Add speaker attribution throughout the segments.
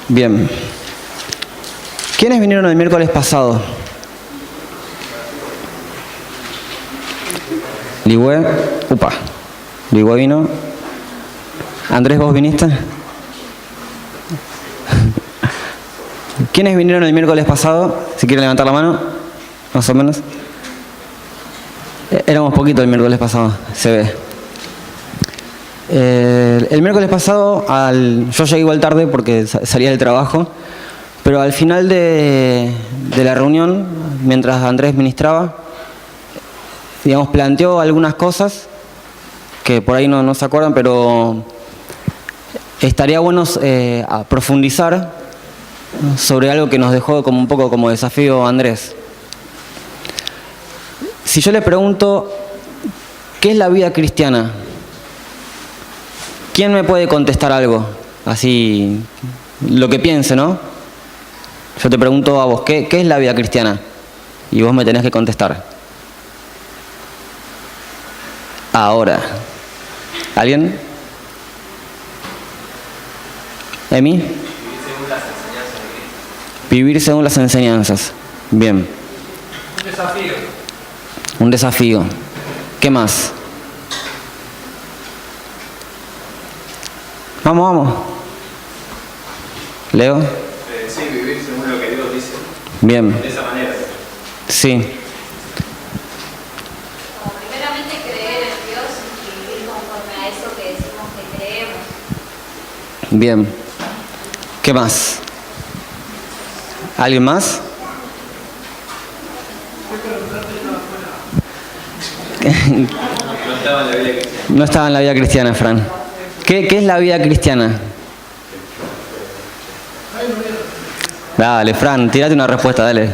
Speaker 1: Bien. ¿Quiénes vinieron el miércoles pasado? Ligüe. Upa. Ligüe vino. Andrés, ¿vos viniste? ¿Quiénes vinieron el miércoles pasado? Si quieren levantar la mano, más o menos. Éramos poquitos el miércoles pasado, se ve. El miércoles pasado, yo llegué igual tarde porque salía del trabajo, pero al final de la reunión, mientras Andrés ministraba, digamos, planteó algunas cosas que por ahí no se acuerdan, pero estaría bueno profundizar sobre algo que nos dejó como un poco como desafío Andrés. Si yo le pregunto, ¿qué es la vida cristiana? ¿Quién me puede contestar algo? Así, lo que piense, ¿no? Yo te pregunto a vos, ¿qué es la vida cristiana? Y vos me tenés que contestar. Ahora. ¿Alguien? ¿Emi? Vivir según las enseñanzas. Bien.
Speaker 2: Un desafío.
Speaker 1: Un desafío. ¿Qué más? Vamos. ¿Leo?
Speaker 2: Sí, vivir según lo que Dios dice.
Speaker 1: Bien.
Speaker 2: De esa manera.
Speaker 1: Sí.
Speaker 3: Primeramente creer en Dios y vivir conforme a eso que decimos que creemos.
Speaker 1: Bien. ¿Qué más? ¿Alguien más? No estaba en la vida cristiana, Fran. ¿Qué es la vida cristiana? Dale, Fran, tírate una respuesta, dale.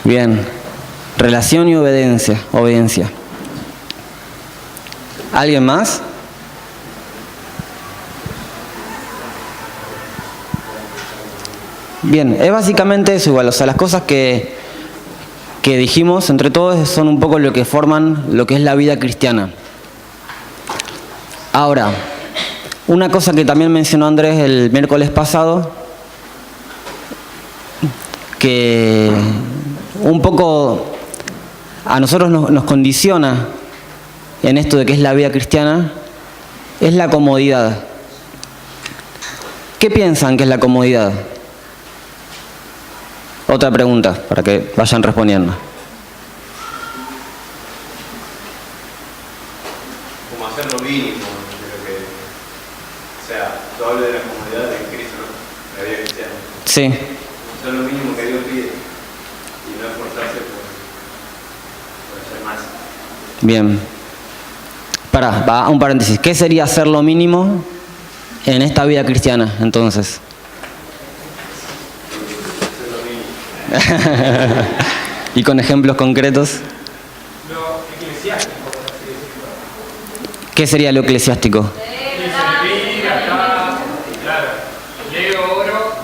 Speaker 1: Bien. Relación y obediencia. ¿Alguien más? Bien, es básicamente eso igual, o sea, las cosas que dijimos entre todos son un poco lo que forman lo que es la vida cristiana. Ahora, una cosa que también mencionó Andrés el miércoles pasado, que un poco a nosotros nos condiciona en esto de que es la vida cristiana, es la comodidad. ¿Qué piensan que es la comodidad? Otra pregunta, para que vayan respondiendo.
Speaker 2: Como hacer lo mínimo de lo que... O sea, tú hablas de la comodidad de Cristo, ¿no? La vida cristiana.
Speaker 1: Sí.
Speaker 2: Como hacer lo mínimo que Dios pide y no esforzarse por hacer más.
Speaker 1: Bien. Va un paréntesis. ¿Qué sería hacer lo mínimo en esta vida cristiana, entonces? Y con ejemplos concretos.
Speaker 2: Lo eclesiástico, por así decirlo.
Speaker 1: ¿Qué sería lo eclesiástico?
Speaker 2: Servir acá, claro. Leo, oro,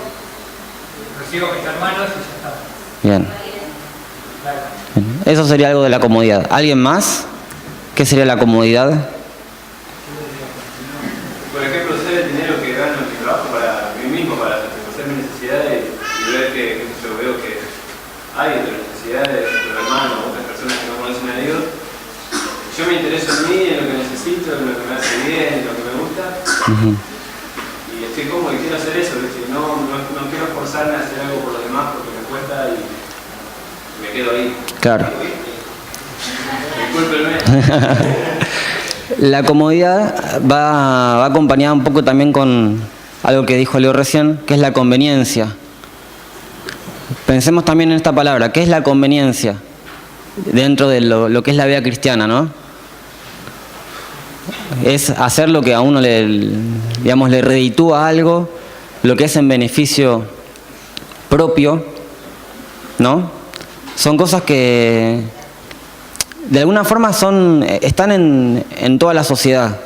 Speaker 2: recibo a mis hermanos y ya está.
Speaker 1: Bien.
Speaker 2: Claro.
Speaker 1: Eso sería algo de la comodidad. ¿Alguien más? ¿Qué sería la comodidad?
Speaker 2: Por ejemplo, usar el dinero que gano en mi trabajo para mí mismo, para satisfacer mis necesidades y ver que yo veo que hay otras necesidades, otros hermanos, otras personas que no conocen a Dios. Yo me intereso en mí, en lo que necesito, en lo que me hace bien, en lo que me gusta. Y estoy cómodo y quiero hacer eso, ¿viste? No quiero forzarme a hacer algo por los demás porque me cuesta y me quedo ahí.
Speaker 1: Claro.
Speaker 2: Discúlpenme.
Speaker 1: La comodidad va acompañada un poco también con algo que dijo Leo recién, que es la conveniencia. Pensemos también en esta palabra, ¿qué es la conveniencia? Dentro de lo que es la vida cristiana, ¿no? Es hacer lo que a uno le reditúa algo, lo que es en beneficio propio, ¿no? Son cosas que de alguna forma están en toda la sociedad.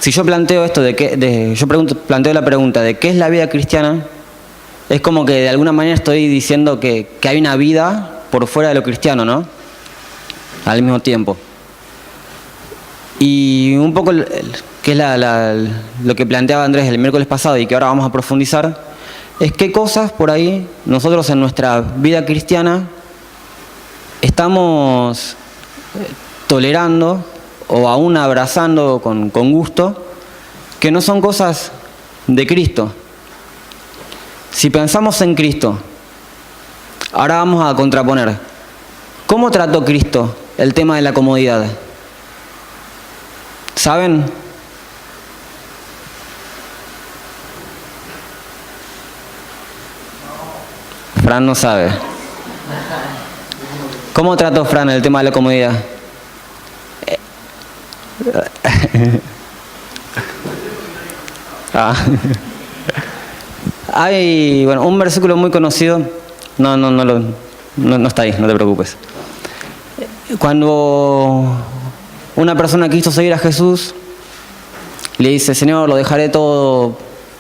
Speaker 1: Si yo planteo esto planteo la pregunta de qué es la vida cristiana, es como que de alguna manera estoy diciendo que hay una vida por fuera de lo cristiano, ¿no? Al mismo tiempo. Y un poco que es lo que planteaba Andrés el miércoles pasado y que ahora vamos a profundizar, es qué cosas por ahí nosotros en nuestra vida cristiana estamos tolerando o aún abrazando con gusto, que no son cosas de Cristo. Si pensamos en Cristo, ahora vamos a contraponer. ¿Cómo trató Cristo el tema de la comodidad? ¿Saben? Fran no sabe. ¿Cómo trató Fran el tema de la comodidad? Hay un versículo muy conocido. No está ahí, no te preocupes. Cuando una persona quiso seguir a Jesús, le dice: Señor, lo dejaré todo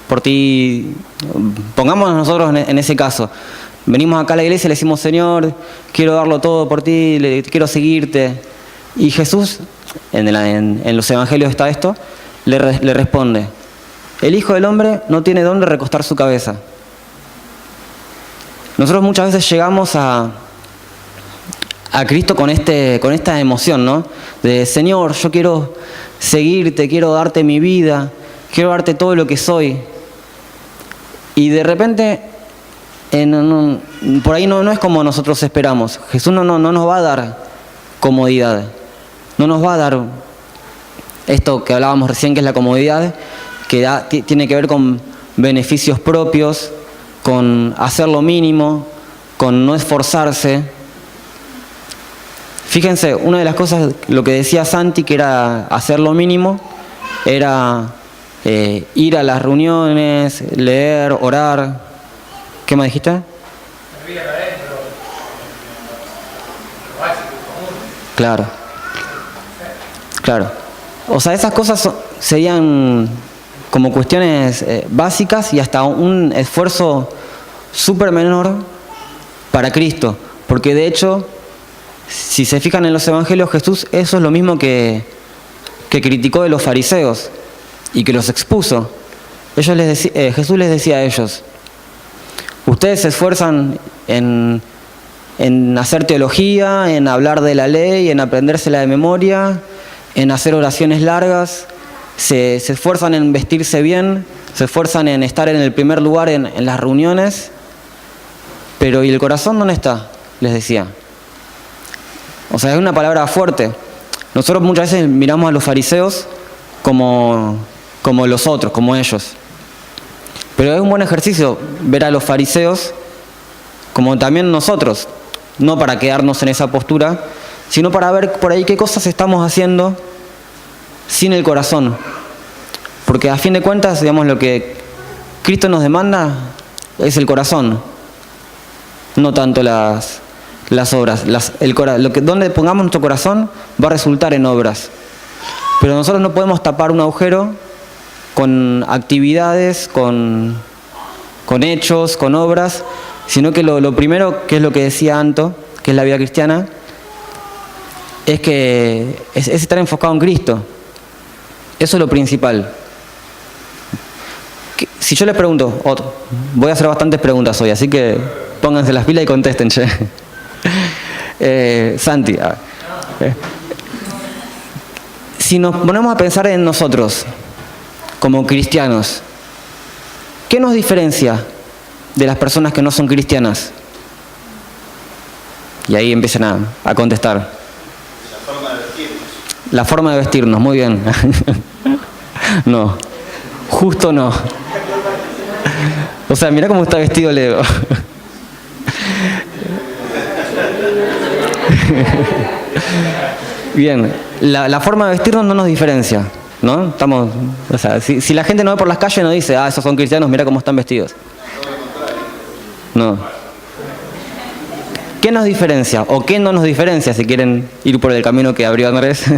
Speaker 1: por ti. Pongámonos nosotros en ese caso. Venimos acá a la iglesia y le decimos: Señor, quiero darlo todo por ti, quiero seguirte. Y Jesús, en los evangelios está esto, le responde: el Hijo del Hombre no tiene dónde recostar su cabeza. Nosotros muchas veces llegamos a Cristo con esta emoción, ¿no? De: Señor, yo quiero seguirte, quiero darte mi vida, quiero darte todo lo que soy. Y de repente, por ahí no es como nosotros esperamos. Jesús no nos va a dar comodidad, no nos va a dar esto que hablábamos recién, que es la comodidad, que tiene que ver con beneficios propios, con hacer lo mínimo, con no esforzarse. Fíjense, una de las cosas, lo que decía Santi, que era hacer lo mínimo, era ir a las reuniones, leer, orar. ¿Qué más dijiste? Claro. O sea, esas cosas serían como cuestiones básicas y hasta un esfuerzo súper menor para Cristo. Porque de hecho, si se fijan en los evangelios, Jesús eso es lo mismo que criticó de los fariseos y que los expuso. Jesús les decía a ellos: ustedes se esfuerzan en hacer teología, en hablar de la ley, en aprendérsela de memoria, en hacer oraciones largas, se esfuerzan en vestirse bien, se esfuerzan en estar en el primer lugar en las reuniones, pero ¿y el corazón dónde está?, les decía. O sea, es una palabra fuerte. Nosotros muchas veces miramos a los fariseos como los otros, como ellos. Pero es un buen ejercicio ver a los fariseos como también nosotros, no para quedarnos en esa postura, sino para ver por ahí qué cosas estamos haciendo sin el corazón. Porque a fin de cuentas, digamos, lo que Cristo nos demanda es el corazón, no tanto las obras. Donde pongamos nuestro corazón va a resultar en obras. Pero nosotros no podemos tapar un agujero con actividades, con hechos, con obras, sino que lo primero, que es lo que decía Anto, que es la vida cristiana, es que es estar enfocado en Cristo. Eso es lo principal. Si yo les pregunto, voy a hacer bastantes preguntas hoy, así que pónganse las pilas y contesten, che. Santi, si nos ponemos a pensar en nosotros como cristianos, ¿qué nos diferencia de las personas que no son cristianas? Y ahí empiezan a contestar.
Speaker 4: La forma de vestirnos.
Speaker 1: La forma de vestirnos, muy bien. No, justo no. O sea, mirá cómo está vestido Leo. Bien, la forma de vestirnos no nos diferencia, ¿no? O sea, si la gente no ve por las calles no dice: esos son cristianos, mira cómo están vestidos. No. ¿Qué nos diferencia? ¿O qué no nos diferencia, si quieren ir por el camino que abrió Andrés?
Speaker 3: El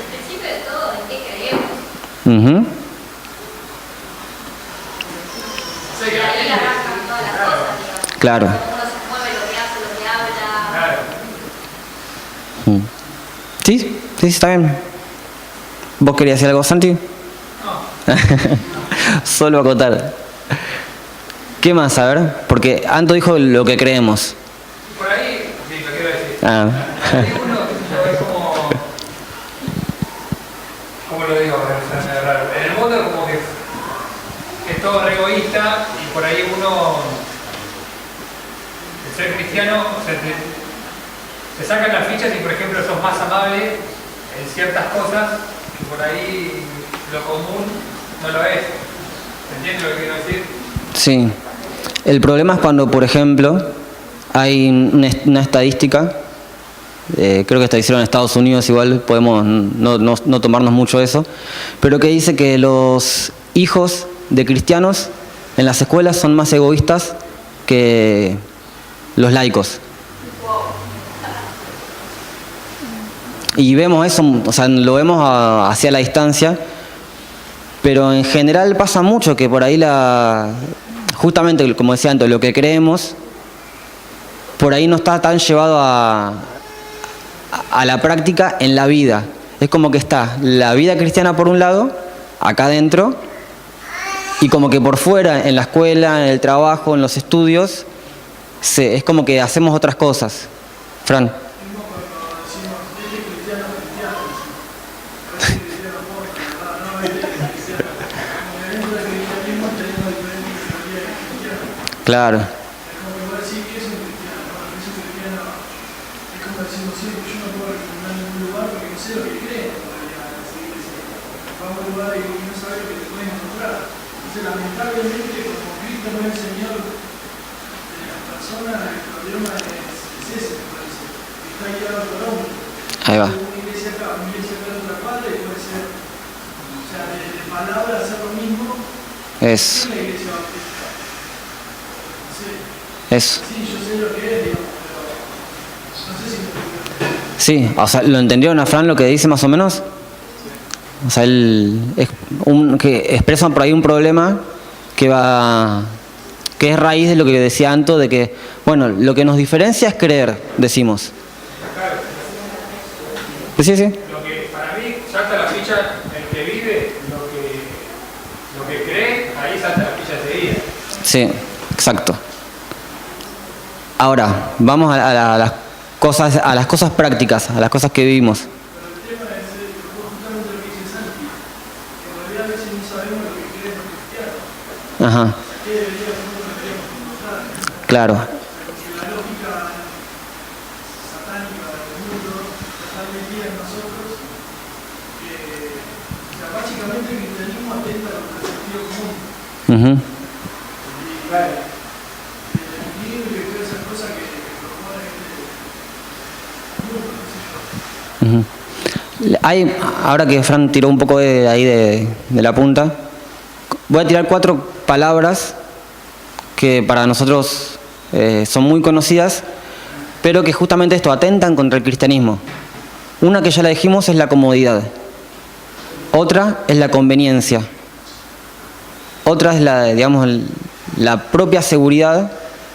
Speaker 3: principio de todo, ¿en qué creemos?
Speaker 1: Uh-huh.
Speaker 3: Y ahí arrancan todas las cosas.
Speaker 1: Claro.
Speaker 3: Uno se mueve, lo que hace, lo que habla.
Speaker 2: Claro.
Speaker 1: Sí, sí, está bien. ¿Vos querías decir algo, Santi?
Speaker 4: No.
Speaker 1: Solo acotar. ¿Qué más? A ver, porque Anto dijo lo que creemos.
Speaker 4: Por ahí, sí, lo quiero decir.
Speaker 1: Ah.
Speaker 4: Ahí uno lo ve como... ¿Cómo lo digo? Es medio raro. En el mundo como que es todo re egoísta y por ahí uno, el ser cristiano, o sea, te sacan las fichas y por ejemplo sos más amable en ciertas cosas que por ahí lo común no lo es. ¿Entiendes lo que quiero decir?
Speaker 1: Sí. El problema es cuando, por ejemplo, hay una estadística, creo que esta hicieron en Estados Unidos, igual podemos no tomarnos mucho eso, pero que dice que los hijos de cristianos en las escuelas son más egoístas que los laicos. Y vemos eso, o sea, lo vemos hacia la distancia, pero en general pasa mucho que por ahí justamente, como decía antes, lo que creemos, por ahí no está tan llevado a la práctica en la vida. Es como que está la vida cristiana por un lado, acá adentro, y como que por fuera, en la escuela, en el trabajo, en los estudios, es como que hacemos otras cosas. Fran. Claro.
Speaker 5: Lamentablemente, como Cristo no es el Señor de las personas, el problema es ese, me parece. Está guiado por hombre.
Speaker 1: Ahí va.
Speaker 5: Una iglesia acá, una iglesia acá de otra cuadra y puede ser, o sea, de palabra hacer lo mismo.
Speaker 1: Es.
Speaker 5: La iglesia bautista. No sé.
Speaker 1: Eso.
Speaker 5: Sí, yo sé lo que es, digamos, pero no sé si me...
Speaker 1: Sí, o sea, ¿lo entendieron a Fran lo que dice más o menos? O sea, que expresan por ahí un problema que es raíz de lo que decía Anto, de que, bueno, lo que nos diferencia es creer, decimos. Sí, sí.
Speaker 4: Lo que para mí salta la ficha el que vive, lo que cree, ahí salta la ficha enseguida.
Speaker 1: Sí, exacto. Ahora, vamos a las cosas prácticas, a las cosas que vivimos. Ajá. Claro.
Speaker 5: La lógica satánica del mundo está metida en nosotros, que o sea, básicamente el cristianismo atenta contra el sentido común. Y claro, el equilibrio y todas esas cosas que propone el mundo, no sé yo.
Speaker 1: Ahora que Fran tiró un poco de ahí de la punta, voy a tirar 4 palabras que para nosotros son muy conocidas, pero que justamente esto atentan contra el cristianismo. Una que ya la dijimos es la comodidad. Otra es la conveniencia. Otra es la propia seguridad,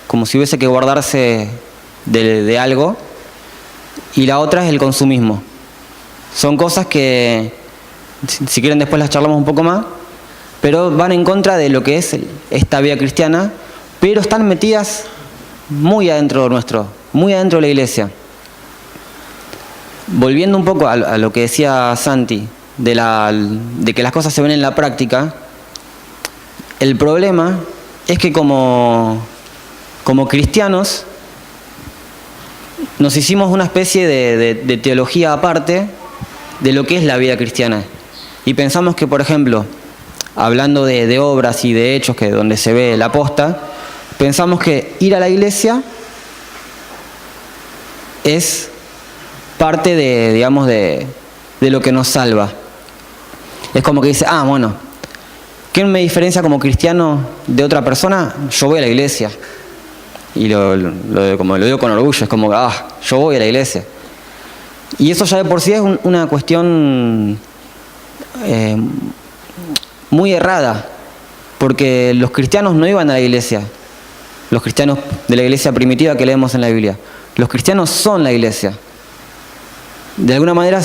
Speaker 1: como si hubiese que guardarse de algo. Y la otra es el consumismo. Son cosas que, si quieren después las charlamos un poco más, pero van en contra de lo que es esta vida cristiana, pero están metidas muy adentro nuestro, muy adentro de la iglesia. Volviendo un poco a lo que decía Santi, de que las cosas se ven en la práctica, el problema es que como cristianos nos hicimos una especie de teología aparte de lo que es la vida cristiana. Y pensamos que, por ejemplo, hablando de obras y de hechos, que donde se ve la posta, pensamos que ir a la iglesia es parte de lo que nos salva. Es como que dice, bueno, ¿qué me diferencia como cristiano de otra persona? Yo voy a la iglesia. Y como lo digo con orgullo, es como, yo voy a la iglesia. Y eso ya de por sí es una cuestión muy errada, porque los cristianos no iban a la iglesia. los cristianos de la iglesia primitiva que leemos en la Biblia. Los cristianos son la iglesia. De alguna manera,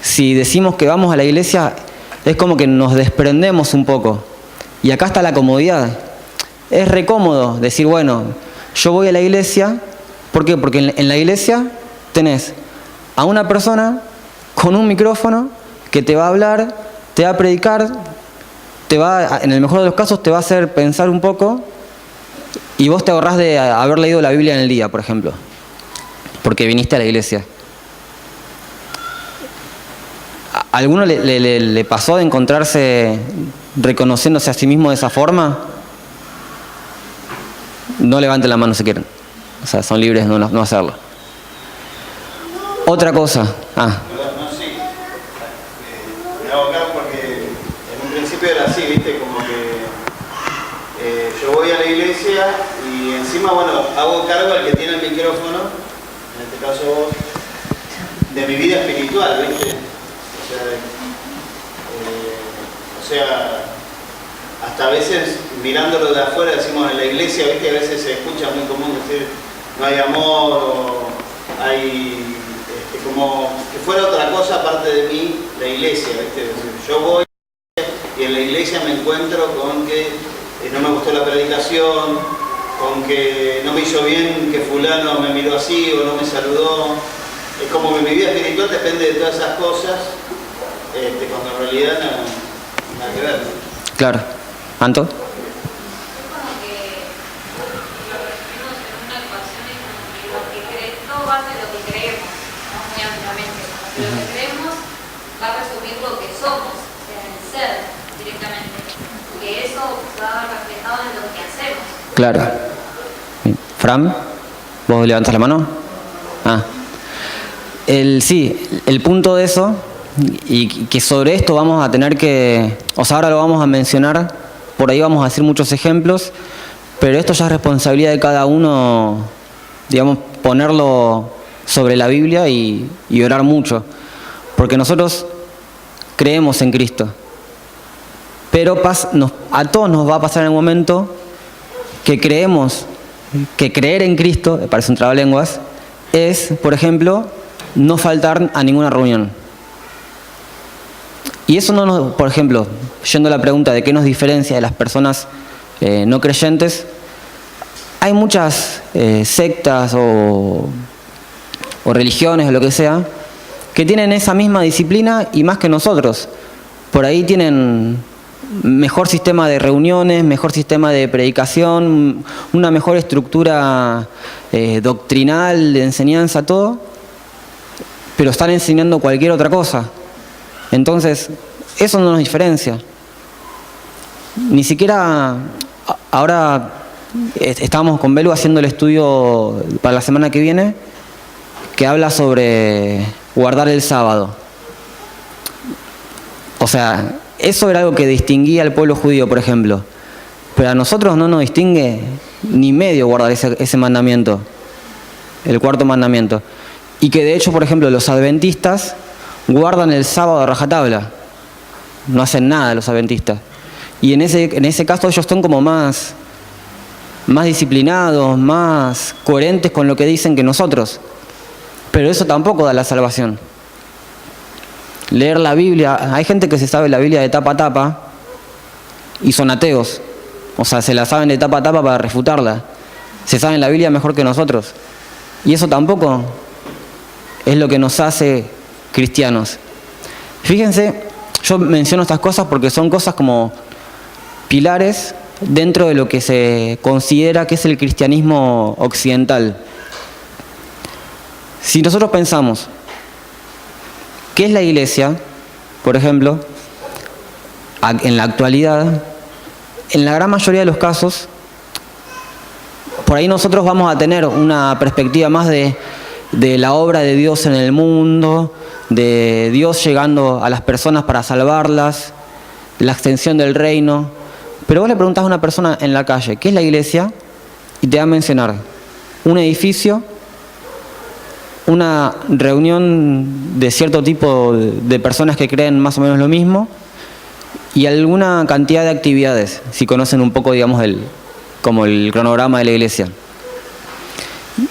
Speaker 1: si decimos que vamos a la iglesia, es como que nos desprendemos un poco. Y acá está la comodidad. Es re cómodo decir, bueno, yo voy a la iglesia. ¿Por qué? Porque en la iglesia tenés a una persona con un micrófono que te va a hablar, te va a predicar, en el mejor de los casos te va a hacer pensar un poco, y vos te ahorrás de haber leído la Biblia en el día, por ejemplo, porque viniste a la iglesia. ¿A alguno le pasó de encontrarse reconociéndose a sí mismo de esa forma? No levanten la mano si quieren. O sea, son libres de no hacerlo. Otra cosa.
Speaker 6: No, sí. Me hago acá porque en un principio era así, ¿viste? Como que yo voy a la iglesia y encima, bueno, hago cargo al que tiene el micrófono, en este caso vos, de mi vida espiritual, ¿viste? O sea, hasta a veces mirándolo de afuera decimos en la iglesia, ¿viste? A veces se escucha muy común decir no hay amor o hay como que fuera otra cosa aparte de mí, la iglesia, ¿viste? Yo voy y en la iglesia me encuentro con que no me gustó la predicación, con que no me hizo bien que fulano me miró así o no me saludó. Es como que mi vida espiritual depende de todas esas cosas, cuando en realidad nada que ver.
Speaker 1: Claro. ¿Anto?
Speaker 3: Es como que lo resumimos en una ecuación y como que lo que todo va a ser lo que creemos, ¿no? Muy ampliamente. Como que lo que creemos va a resumir lo que somos, o sea, el ser directamente. Que eso se va a ver reflejado en lo que hacemos.
Speaker 1: Claro. Fran, ¿vos levantas la mano? Sí, el punto de eso, y que sobre esto vamos a tener que, o sea, ahora lo vamos a mencionar, por ahí vamos a decir muchos ejemplos, pero esto ya es responsabilidad de cada uno, digamos, ponerlo sobre la Biblia y orar mucho, porque nosotros creemos en Cristo, pero a todos nos va a pasar en un momento que creemos que creer en Cristo, parece un trabalenguas, es, por ejemplo, no faltar a ninguna reunión. Y eso no nos, por ejemplo, yendo a la pregunta de qué nos diferencia de las personas no creyentes, hay muchas sectas o religiones o lo que sea que tienen esa misma disciplina y más que nosotros. Por ahí tienen mejor sistema de reuniones, mejor sistema de predicación, una mejor estructura doctrinal, de enseñanza, todo, pero están enseñando cualquier otra cosa. Entonces, eso no nos diferencia. Ni siquiera, ahora estamos con Belu haciendo el estudio para la semana que viene, que habla sobre guardar el sábado. O sea, eso era algo que distinguía al pueblo judío, por ejemplo. Pero a nosotros no nos distingue ni medio guardar ese mandamiento, el cuarto mandamiento. Y que de hecho, por ejemplo, los adventistas guardan el sábado a rajatabla. No hacen nada los adventistas. Y en ese caso ellos son como más disciplinados, más coherentes con lo que dicen que nosotros. Pero eso tampoco da la salvación. Leer la Biblia, hay gente que se sabe la Biblia de tapa a tapa y son ateos. O sea, se la saben de tapa a tapa para refutarla. Se saben la Biblia mejor que nosotros. Y eso tampoco es lo que nos hace cristianos. Fíjense, yo menciono estas cosas porque son cosas como pilares dentro de lo que se considera que es el cristianismo occidental. Si nosotros pensamos ¿qué es la iglesia? Por ejemplo, en la actualidad, en la gran mayoría de los casos, por ahí nosotros vamos a tener una perspectiva más de la obra de Dios en el mundo, de Dios llegando a las personas para salvarlas, la extensión del reino. Pero vos le preguntás a una persona en la calle, ¿qué es la iglesia? Y te va a mencionar un edificio, una reunión de cierto tipo de personas que creen más o menos lo mismo y alguna cantidad de actividades, si conocen un poco, digamos, como el cronograma de la iglesia.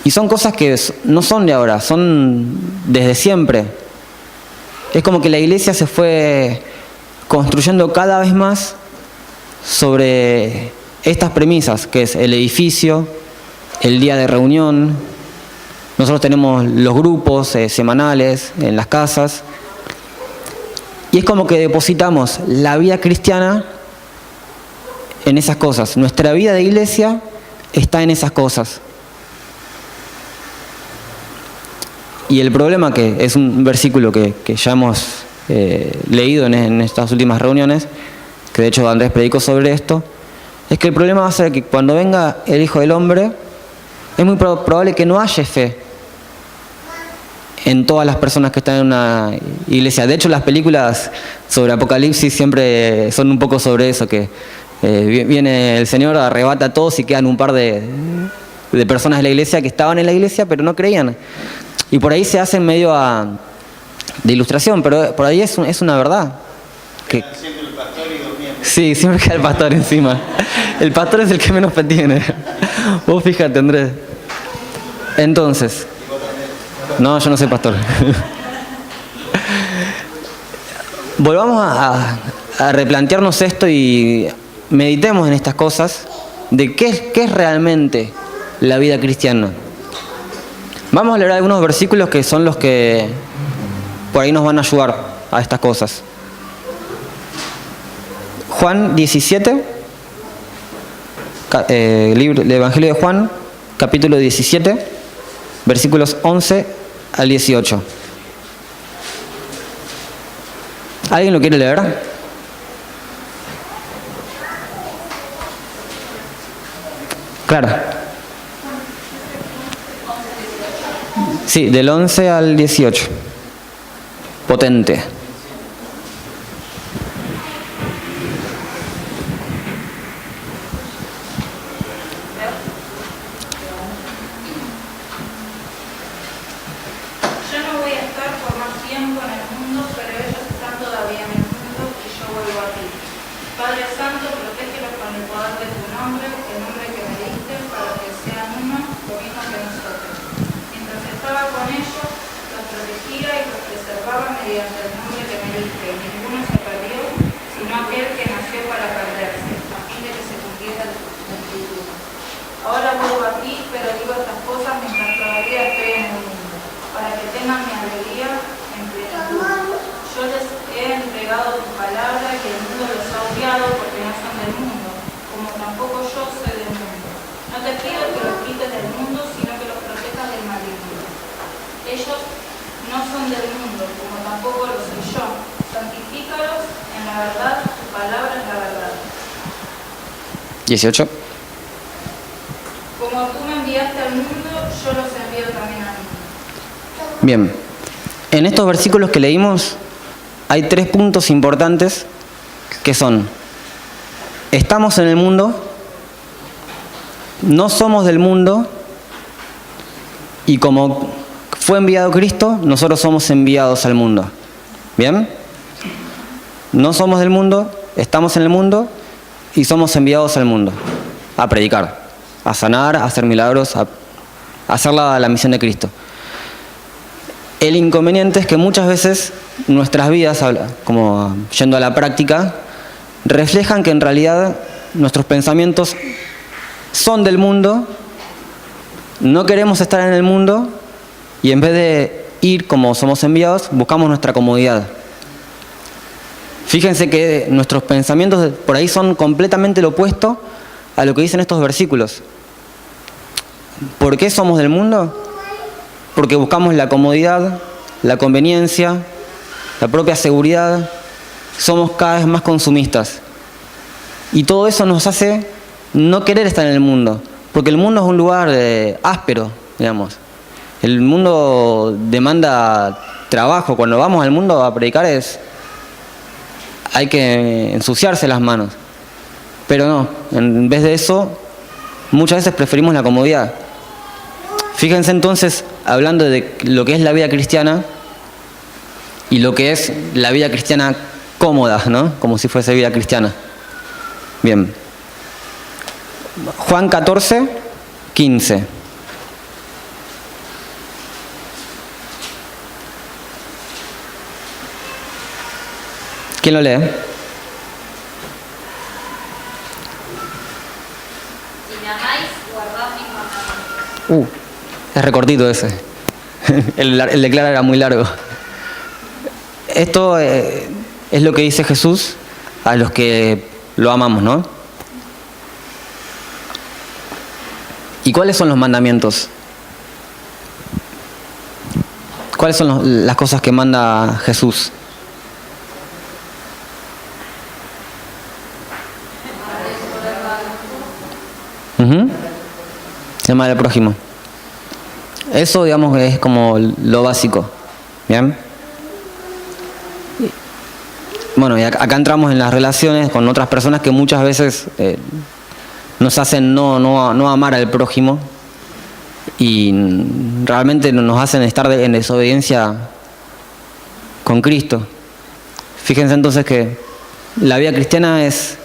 Speaker 1: Y son cosas que no son de ahora, son desde siempre. Es como que la iglesia se fue construyendo cada vez más sobre estas premisas, que es el edificio, el día de reunión. Nosotros tenemos los grupos semanales en las casas. Y es como que depositamos la vida cristiana en esas cosas. Nuestra vida de iglesia está en esas cosas. Y el problema, que es un versículo que ya hemos leído en estas últimas reuniones, que de hecho Andrés predicó sobre esto, es que el problema va a ser que cuando venga el Hijo del Hombre, es muy probable que no haya fe en todas las personas que están en una iglesia. De hecho, las películas sobre Apocalipsis siempre son un poco sobre eso, que viene el Señor, arrebata a todos y quedan un par de personas de la iglesia que estaban en la iglesia pero no creían. Y por ahí se hacen medio de ilustración, pero por ahí es una verdad. Que,
Speaker 6: siempre el pastor y durmiendo.
Speaker 1: sí, siempre queda el pastor encima. El pastor es el que menos fe tiene. Vos fíjate, Andrés. Entonces, no, yo no soy pastor. Volvamos a replantearnos esto y meditemos en estas cosas de qué es realmente la vida cristiana. Vamos a leer algunos versículos que son los que por ahí nos van a ayudar a estas cosas. Juan 17, libro del Evangelio de Juan, capítulo 17, versículos 11 al 18. ¿Alguien lo quiere leer? Claro. Sí, del 11 al 18. Potente.
Speaker 3: Yo no voy a estar por más tiempo en el mundo, pero ellos están todavía en el mundo y yo vuelvo a ti. Padre Santo, protégelos con el poder de tu nombre, el nombre que me diste, para que sean uno, lo mismo que nosotros. Mientras estaba con ellos, los protegía y los preservaba mediante el nombre que me diste. Ninguno se perdió, sino aquel que nació para perderse, a fin de que se cumpliera el escritura. Ahora vuelvo a ti, pero digo estas cosas mientras todavía estoy en el mundo, para que tengan mi alegría en plenitud. Yo les he entregado tu palabra y el mundo los ha odiado porque no son del mundo, como tampoco yo soy del mundo. No te pido que los quites del mundo, sino que los protejas del maligno. Ellos no son del mundo, como tampoco lo soy yo. Santifícalos en la verdad, tu palabra es la verdad.
Speaker 1: 18.
Speaker 3: Como tú me enviaste al mundo, yo los envío también al mundo.
Speaker 1: Bien. En estos versículos que leímos hay 3 puntos importantes que son: estamos en el mundo, no somos del mundo, y como fue enviado Cristo, nosotros somos enviados al mundo. ¿Bien? No somos del mundo, estamos en el mundo y somos enviados al mundo a predicar, a sanar, a hacer milagros, a hacer la misión de Cristo. El inconveniente es que muchas veces nuestras vidas, como yendo a la práctica, reflejan que en realidad nuestros pensamientos son del mundo, no queremos estar en el mundo y en vez de ir como somos enviados, buscamos nuestra comodidad. Fíjense que nuestros pensamientos por ahí son completamente lo opuesto a lo que dicen estos versículos. ¿Por qué somos del mundo? Porque buscamos la comodidad, la conveniencia, la propia seguridad. Somos cada vez más consumistas. Y todo eso nos hace no querer estar en el mundo. Porque el mundo es un lugar áspero, digamos. El mundo demanda trabajo. Cuando vamos al mundo a predicar hay que ensuciarse las manos. Pero no, en vez de eso, muchas veces preferimos la comodidad. Fíjense entonces, hablando de lo que es la vida cristiana y lo que es la vida cristiana cómoda, ¿no? Como si fuese vida cristiana. Bien. Juan 14, 15. ¿Quién lo lee?
Speaker 3: Si me amáis, guardad mis mandamientos.
Speaker 1: Es recortito ese. El de Clara era muy largo. Esto es lo que dice Jesús a los que lo amamos, ¿no? ¿Y cuáles son los mandamientos? ¿Cuáles son las cosas que manda Jesús? Amar al prójimo. Eso, digamos, es como lo básico. ¿Bien? Bueno, y acá entramos en las relaciones con otras personas que muchas veces nos hacen no amar al prójimo y realmente nos hacen estar en desobediencia con Cristo. Fíjense entonces que la vida cristiana es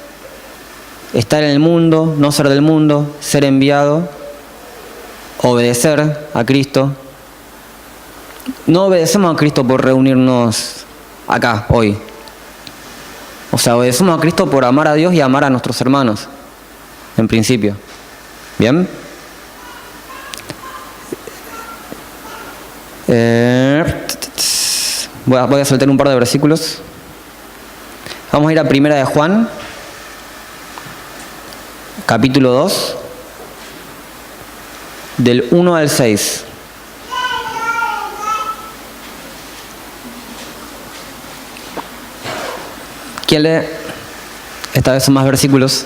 Speaker 1: estar en el mundo, no ser del mundo, ser enviado, obedecer a Cristo. No obedecemos a Cristo por reunirnos acá, hoy. O sea, obedecemos a Cristo por amar a Dios y amar a nuestros hermanos, en principio. ¿Bien? Voy a soltar un par de versículos. Vamos a ir a Primera de Juan, capítulo 2, del 1 al 6. ¿Quién lee? Esta vez son más versículos.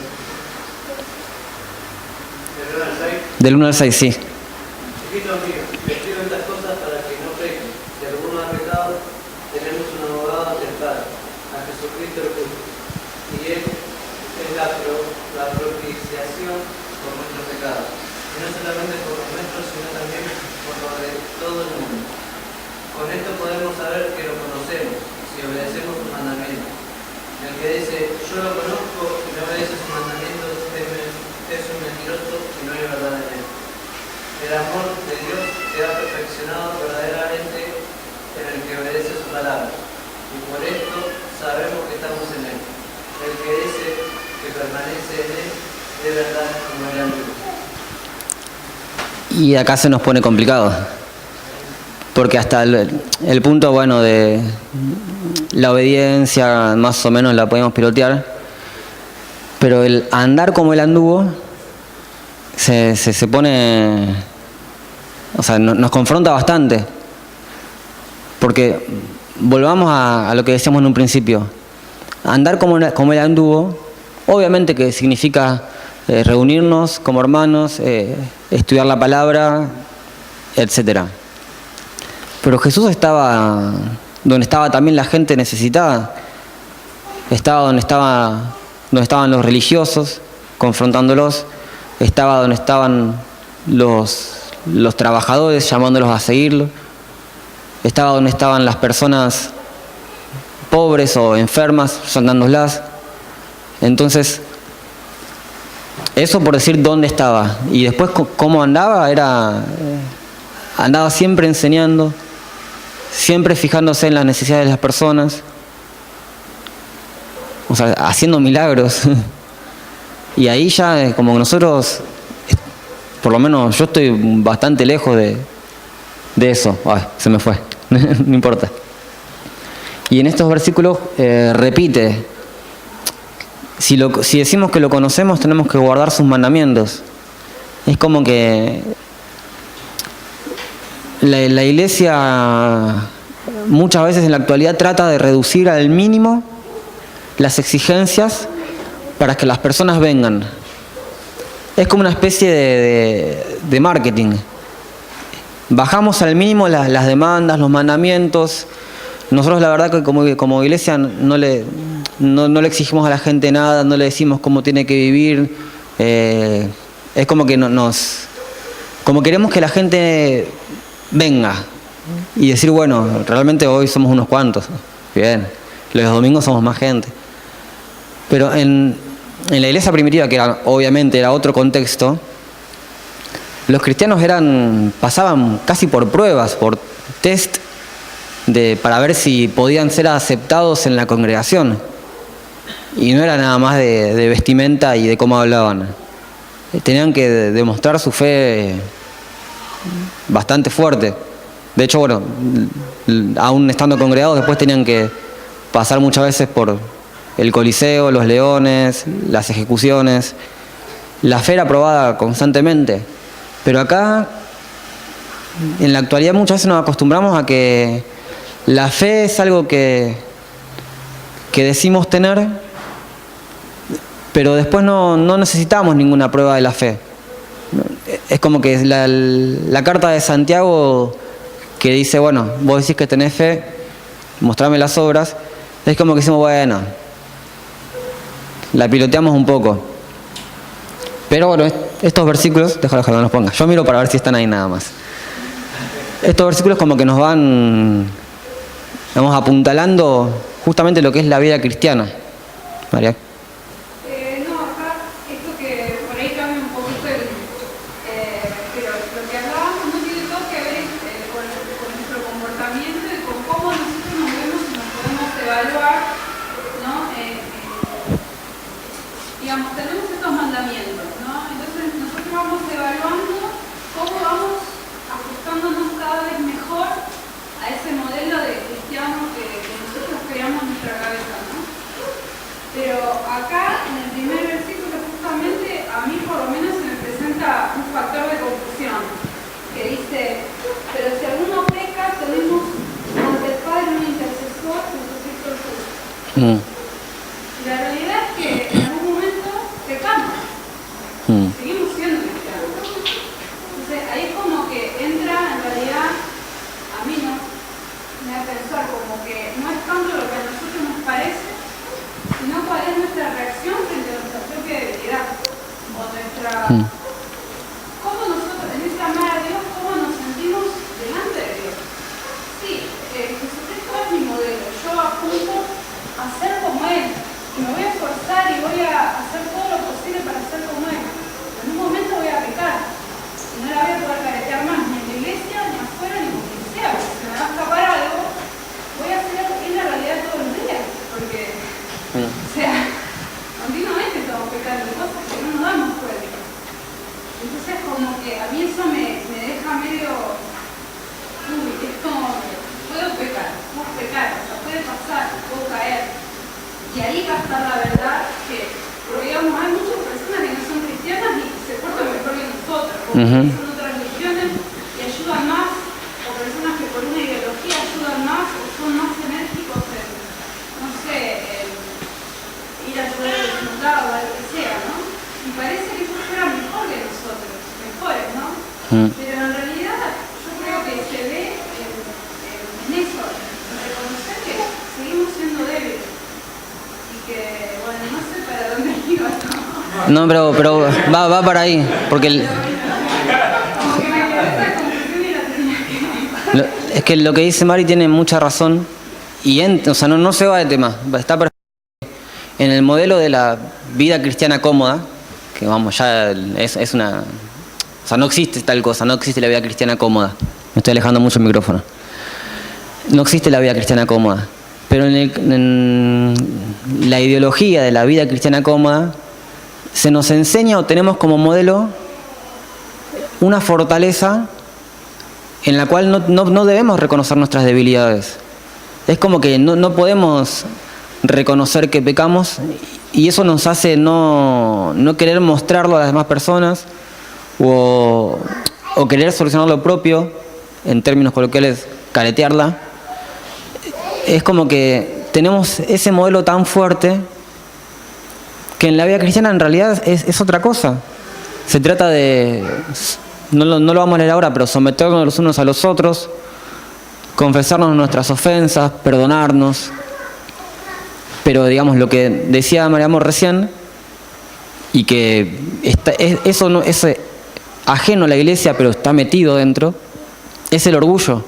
Speaker 1: Del 1 al 6, sí.
Speaker 7: Hijitos míos, escribo estas cosas para que no pequen. Si alguno ha pecado, tenemos un abogado ante el Padre, a Jesucristo el justo. Y Él es la propiciación por nuestros pecados. Y no solamente por los nuestros, sino también por los de todo el mundo. Con esto podemos saber que lo conocemos, si obedecemos sus mandamientos. El que dice, yo lo conozco y no obedece sus mandamientos, es un mentiroso y no hay verdad en él. El amor de Dios se ha perfeccionado verdaderamente en el que obedece su palabra. Y por esto sabemos que estamos en él. El que dice que permanece en él, de verdad como el amigo.
Speaker 1: Y acá se nos pone complicado. Porque hasta el punto, bueno, de la obediencia, más o menos la podemos pilotear. Pero el andar como él anduvo, se pone, o sea, nos confronta bastante, porque volvamos a lo que decíamos en un principio. Andar como él anduvo, obviamente que significa reunirnos como hermanos, estudiar la palabra, etcétera. Pero Jesús estaba donde estaba también la gente necesitada, estaba donde estaban los religiosos, confrontándolos, estaba donde estaban los trabajadores, llamándolos a seguirlo, estaba donde estaban las personas pobres o enfermas, saltándolas. Entonces, eso por decir dónde estaba. Y después cómo andaba, andaba siempre enseñando, siempre fijándose en las necesidades de las personas, o sea, haciendo milagros. Y ahí ya, como nosotros, por lo menos yo estoy bastante lejos de eso. Ay, se me fue, no importa. Y en estos versículos repite, si decimos que lo conocemos, tenemos que guardar sus mandamientos. Es como que la iglesia muchas veces en la actualidad trata de reducir al mínimo las exigencias para que las personas vengan. Es como una especie de marketing. Bajamos al mínimo las demandas, los mandamientos. Nosotros la verdad que como iglesia no le exigimos a la gente nada, no le decimos cómo tiene que vivir. Es como que como queremos que la gente venga y decir, bueno, realmente hoy somos unos cuantos. Bien, los domingos somos más gente. Pero en en la iglesia primitiva, que obviamente era otro contexto, los cristianos pasaban casi por pruebas, por test, para ver si podían ser aceptados en la congregación. Y no era nada más de vestimenta y de cómo hablaban. Tenían que demostrar su fe bastante fuerte. De hecho, bueno, aún estando congregados, después tenían que pasar muchas veces por el Coliseo, los leones, las ejecuciones. La fe era probada constantemente. Pero acá, en la actualidad, muchas veces nos acostumbramos a que la fe es algo que decimos tener, pero después no necesitamos ninguna prueba de la fe. Es como que la carta de Santiago que dice, bueno, vos decís que tenés fe, mostrame las obras, es como que decimos, bueno, la piloteamos un poco. Pero bueno, estos versículos, déjalo que no los ponga, yo miro para ver si están ahí nada más. Estos versículos como que nos van, vamos apuntalando justamente lo que es la vida cristiana. María.
Speaker 3: No, acá, esto que por ahí cambia un poquito pero lo que hablábamos no tiene todo que ver con nuestro comportamiento y con cómo nosotros nos vemos y nos podemos evaluar, ¿no? Digamos, tenemos estos mandamientos, ¿no? Entonces nosotros vamos evaluando cómo vamos ajustándonos cada vez mejor a ese modelo de cristiano que nosotros creamos en nuestra cabeza, ¿no? Pero acá, en el primer versículo, justamente, a mí por lo menos se me presenta un factor de confusión, que dice, pero si alguno peca, tenemos ante el Padre un intercesor, Jesucristo el justo. Y la realidad es que en algún momento pecamos, seguimos siendo cristianos. Entonces, ahí como que entra, en realidad, a mí no me da a pensar como que no es tanto lo que a nosotros nos parece, sino cuál es nuestra reacción frente a nuestra propia debilidad o nuestra cómo nosotros en ese amar a Dios, cómo nos sentimos delante de Dios. Sí, Jesucristo es mi modelo, yo apunto a ser como Él y me voy a esforzar y voy a hacer todo lo posible para ser como Él. En un momento voy a pecar y no la voy a poder caretear más ni en la iglesia, ni afuera, ni con quien sea, porque si me va a escapar algo, voy a hacer algo que es la realidad todos los días, porque o sea, continuamente estamos pecando cosas que no nos damos cuenta. Entonces como que a mí eso me deja medio, es como, puedo pecar, o sea, puede pasar, puedo caer. Y ahí va a estar la verdad que, porque digamos, hay muchas personas que no son cristianas y se portan mejor que nosotros, porque son otras religiones y ayudan más, o personas que por una ideología ayudan más o son más enérgicos en, no sé, ir a ayudar a los inundados o algo que sea, ¿no? Y parece que ellos fueran mejor que nosotros, mejores, ¿no? Pero en realidad yo creo que se ve en eso, en reconocer que seguimos siendo débiles y que, bueno, no sé para dónde iba, ¿no?
Speaker 1: No, pero va para ahí, porque
Speaker 3: Como que me quedé esa conclusión y la tenía que...
Speaker 1: es que lo que dice Mari tiene mucha razón y o sea, no se va de tema, está perfecto. En el modelo de la vida cristiana cómoda, que vamos, ya es una... O sea, no existe tal cosa, no existe la vida cristiana cómoda. Me estoy alejando mucho el micrófono. No existe la vida cristiana cómoda. Pero en la ideología de la vida cristiana cómoda, se nos enseña o tenemos como modelo una fortaleza en la cual no debemos reconocer nuestras debilidades. Es como que no podemos reconocer que pecamos y eso nos hace no querer mostrarlo a las demás personas o querer solucionar lo propio, en términos coloquiales, caretearla. Es como que tenemos ese modelo tan fuerte que en la vida cristiana en realidad es otra cosa. Se trata de, no lo vamos a leer ahora, pero someternos los unos a los otros, confesarnos nuestras ofensas, perdonarnos. Pero digamos lo que decía María Amor recién, y que eso no es ajeno a la iglesia, pero está metido dentro, es el orgullo.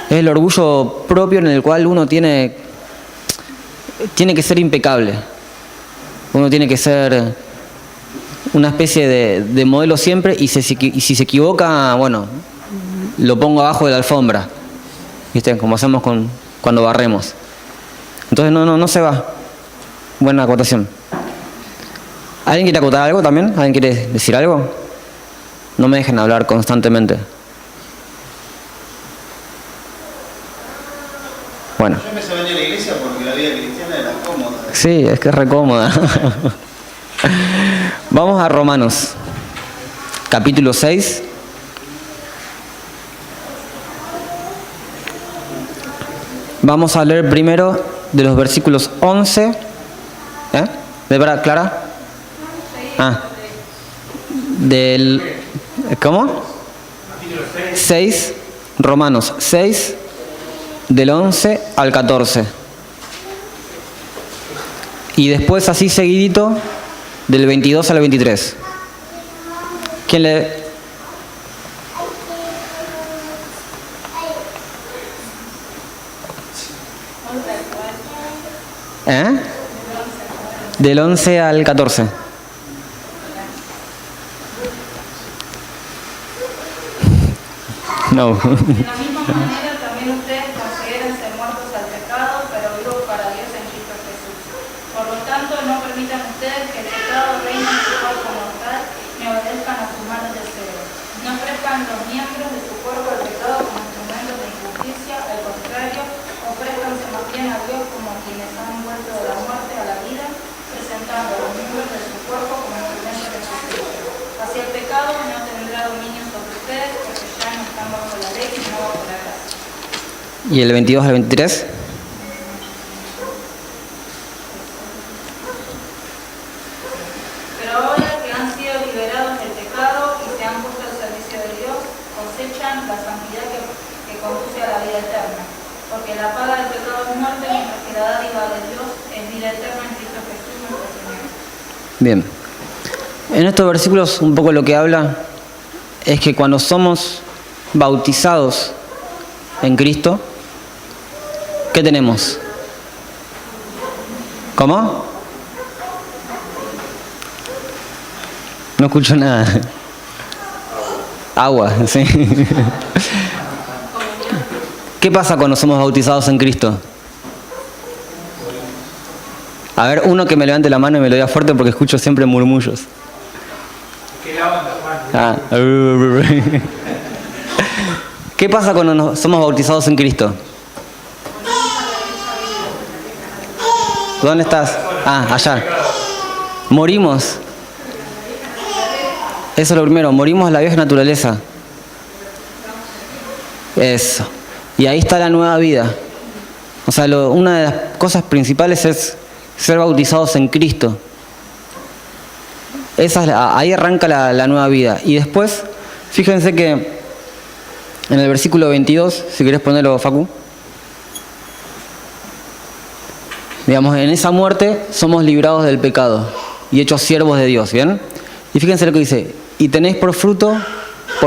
Speaker 1: Es el orgullo propio en el cual uno tiene que ser impecable. Uno tiene que ser una especie de modelo siempre y si se equivoca, bueno, lo pongo abajo de la alfombra, ¿viste? Como hacemos cuando barremos. Entonces no se va. Buena acotación. ¿Alguien quiere acotar algo también? ¿Alguien quiere decir algo? No me dejen hablar constantemente. Bueno.
Speaker 6: Yo empecé a venir a la iglesia porque la vida cristiana era cómoda.
Speaker 1: Sí, es que es re cómoda. Vamos a Romanos, capítulo 6. Vamos a leer primero de los versículos 11. ¿De verdad, Clara? Del... ¿Cómo? 6, Romanos 6, del 11 al 14. Y después así seguidito, del 22 al 23. ¿Quién lee? Del 11 al 14. No.
Speaker 8: De la misma manera también ustedes considérense muertos al pecado, pero vivos para Dios en Cristo Jesús. Por lo tanto, no permitan ustedes que el pecado reine en su cuerpo mortal, ni obedezcan a sus malos deseos. No ofrezcan los miembros de su cuerpo al pecado como instrumentos de injusticia, al contrario, ofrézcanse más bien a Dios como quienes han vuelto de la muerte a la vida, presentando los miembros de su cuerpo como instrumentos de justicia. Así el pecado no tendrá dominio sobre ustedes, porque ya no están bajo la ley, sino bajo la gracia.
Speaker 1: ¿Y el 22 al 23?
Speaker 8: Pero ahora que han sido liberados del pecado y se han puesto al servicio de Dios, cosechan la santidad que conduce a la vida eterna. Porque la paga del pecado es muerte, mientras que la dádiva de Dios es vida eterna en Cristo Jesús nuestro Señor.
Speaker 1: Bien. En estos versículos un poco lo que habla es que cuando somos bautizados en Cristo, ¿qué tenemos? ¿Cómo? No escucho nada. Agua, sí. ¿Qué pasa cuando somos bautizados en Cristo? A ver, uno que me levante la mano y me lo diga fuerte porque escucho siempre murmullos.
Speaker 4: ¿Qué lavan las manos?
Speaker 1: ¿Qué pasa cuando somos bautizados en Cristo? ¿Dónde estás? Allá. Morimos. Eso es lo primero, morimos a la vieja naturaleza. Eso. Y ahí está la nueva vida. O sea, una de las cosas principales es ser bautizados en Cristo. Ahí arranca la nueva vida. Y después, fíjense que en el versículo 22, si querés ponerlo, Facu. Digamos, en esa muerte somos librados del pecado y hechos siervos de Dios, ¿bien? Y fíjense lo que dice, y tenéis por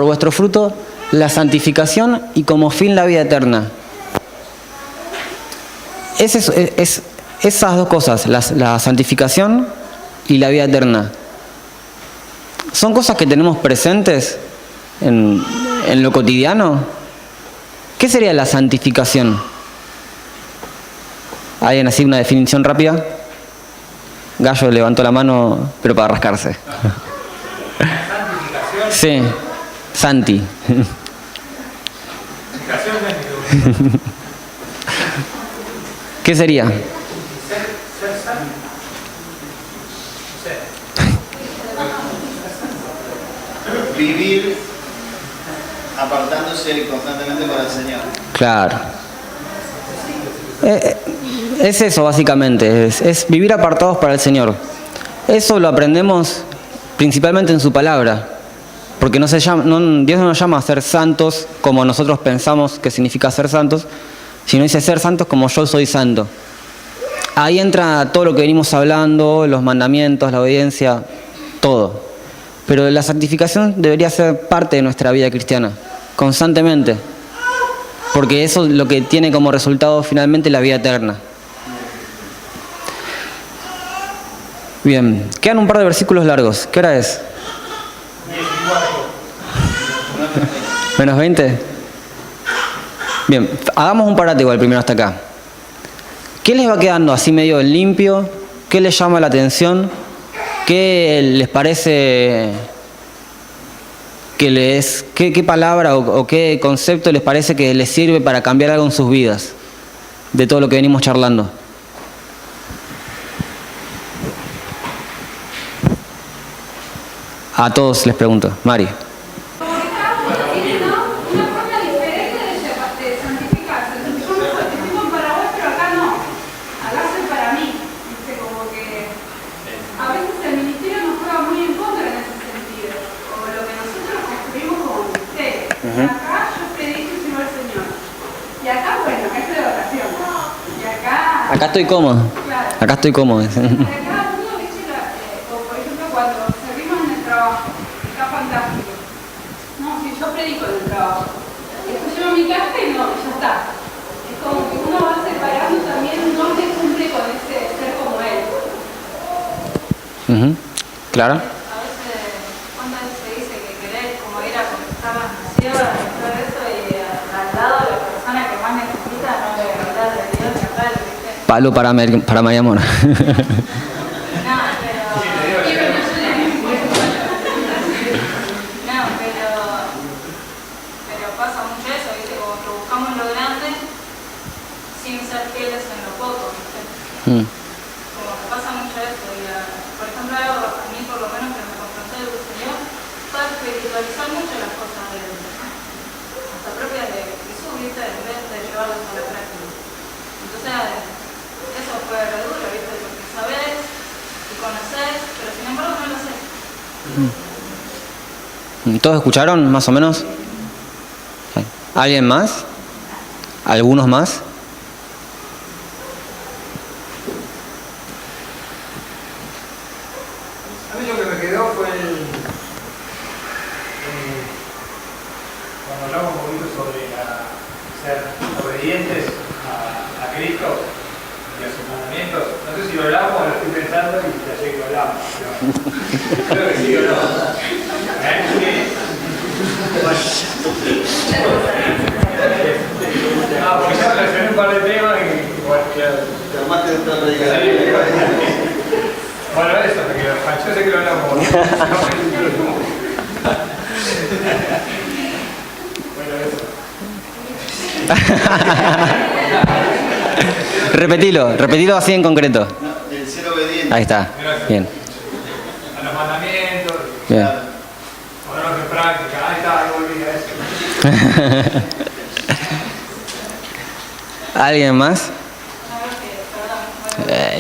Speaker 1: vuestro fruto, la santificación y como fin la vida eterna. Esas dos cosas, la santificación y la vida eterna, son cosas que tenemos presentes en lo cotidiano. ¿Qué sería la santificación? ¿Alguien así una definición rápida? Gallo levantó la mano, pero para rascarse.
Speaker 4: ¿Santificación?
Speaker 1: Sí, Santi.
Speaker 4: Santificación no es mi duda.
Speaker 1: ¿Qué sería?
Speaker 4: Ser santo. No sé.
Speaker 6: Vivir apartándose constantemente para el Señor.
Speaker 1: Claro. Es eso básicamente, es vivir apartados para el Señor. Eso lo aprendemos principalmente en su palabra, porque Dios no nos llama a ser santos como nosotros pensamos que significa ser santos, sino dice ser santos como yo soy santo. Ahí entra todo lo que venimos hablando, los mandamientos, la obediencia, todo. Pero la santificación debería ser parte de nuestra vida cristiana, constantemente. Porque eso es lo que tiene como resultado finalmente la vida eterna. Bien, quedan un par de versículos largos. ¿Qué hora es? ¿Menos 20? Bien, hagamos un parate igual primero hasta acá. ¿Qué les va quedando así medio limpio? ¿Qué les llama la atención? ¿Qué les parece qué palabra o qué concepto les parece que les sirve para cambiar algo en sus vidas? De todo lo que venimos charlando. A todos les pregunto. Mari.
Speaker 8: Acá yo predico y sirvo al Señor. Y acá, bueno, acá estoy de vacaciones. Y acá...
Speaker 1: Acá estoy cómodo.
Speaker 8: Claro.
Speaker 1: Acá estoy cómodo.
Speaker 8: Y acá uno, viste, o por ejemplo, cuando servimos en el trabajo, está fantástico. No, si yo predico en el trabajo. Después llevo mi casa y no, ya está. Es como que uno va separando también dónde cumple con ese ser como él.
Speaker 1: ¿Clara?
Speaker 3: A veces, ¿cuántas veces se dice que querés como ir a conquistar las naciones y todo eso y al lado de la persona que más necesita no le hablar de Dios ni hablar, ¿viste?
Speaker 1: Palo para María Mora.
Speaker 3: No, pero... pero pasa mucho eso, ¿viste? Como que buscamos lo grande sin ser fieles en lo poco, ¿viste? Como que pasa mucho eso y por ejemplo algo a mí por lo menos que me confrontó el Señor fue espiritualizar mucho las cosas de hasta propias de Jesús, ¿viste? En vez de llevarlas a la práctica. Entonces eso fue re duro, ¿viste? Porque sabés y conocés, pero sin embargo no lo sé.
Speaker 1: ¿Todos escucharon más o menos? ¿Alguien más? ¿Algunos más?
Speaker 4: A mí lo que me quedó fue cuando hablamos un poquito sobre ser obedientes a Cristo y a sus mandamientos. No sé si lo hablamos o lo estoy pensando y ya sé que lo hablamos, pero creo que sí o no. Porque ya relacioné un par de temas y bueno, bueno, eso, porque yo sé que lo hablamos. Bueno, eso.
Speaker 1: Repetilo así en concreto.
Speaker 6: El ser obediente.
Speaker 1: Ahí está. Bien.
Speaker 4: A los mandamientos,
Speaker 1: Bien.
Speaker 4: ponerlos en práctica. Ahí está, ahí volví a eso.
Speaker 1: ¿Alguien más?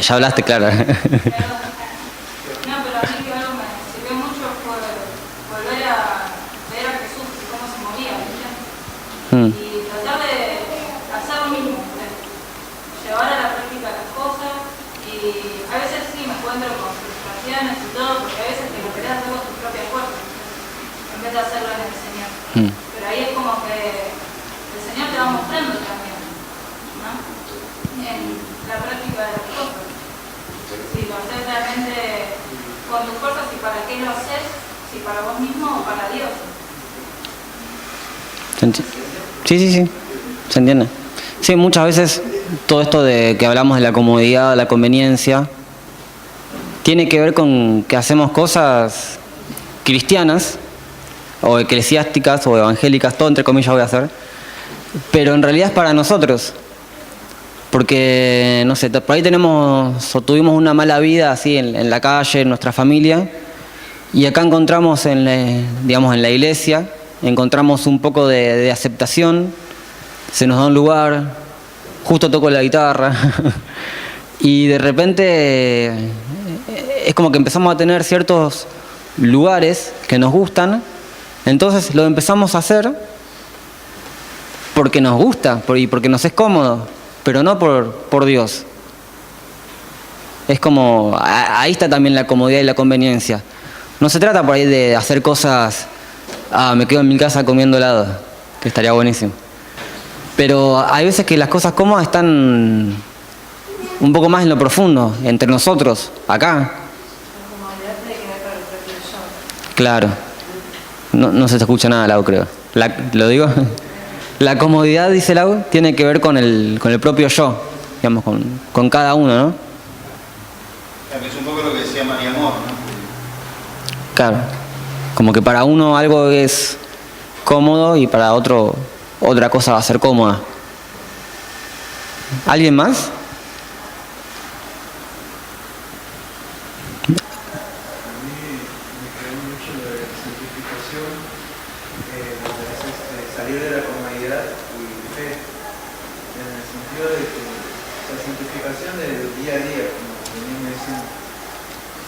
Speaker 1: Ya hablaste, claro.
Speaker 3: No, pero a mí que algo me sirvió mucho fue volver a ver a Jesús y cómo se movía, ¿viste? Y tratar de hacer lo mismo, ¿viste? Llevar a la práctica las cosas y a veces sí me encuentro con frustraciones y todo, porque a veces te lo querés hacer con tus propias fuerzas, en vez de hacerlo en el Señor. Pero ahí es como que el Señor te va mostrando también, ¿no? En la práctica de las cosas. Si lo haces realmente con tus fuerzas y para qué lo haces, si para vos mismo o para Dios.
Speaker 1: Sí, se entiende. Sí, muchas veces todo esto de que hablamos de la comodidad, de la conveniencia, tiene que ver con que hacemos cosas cristianas, o eclesiásticas, o evangélicas, todo entre comillas voy a hacer, pero en realidad es para nosotros. Porque, no sé, por ahí tenemos o tuvimos una mala vida así en la calle, en nuestra familia, y acá encontramos digamos, en la iglesia, encontramos un poco de aceptación, se nos da un lugar, justo toco la guitarra, y de repente es como que empezamos a tener ciertos lugares que nos gustan, entonces lo empezamos a hacer porque nos gusta y porque nos es cómodo, pero no por Dios. Es como, ahí está también la comodidad y la conveniencia. No se trata por ahí de hacer cosas, me quedo en mi casa comiendo helado, que estaría buenísimo. Pero hay veces que las cosas cómodas están un poco más en lo profundo, entre nosotros, acá. Claro. No se te escucha nada, Lau, creo. ¿Lo digo? La comodidad, dice Lau, tiene que ver con el propio yo, digamos, con cada uno, ¿no?
Speaker 6: Claro, es un poco lo que decía María Amor, ¿no?
Speaker 1: Claro. Como que para uno algo es cómodo y para otro otra cosa va a ser cómoda. ¿Alguien más?
Speaker 9: Salir de la comodidad y fe, en el sentido de que la simplificación del día a día, como venimos diciendo,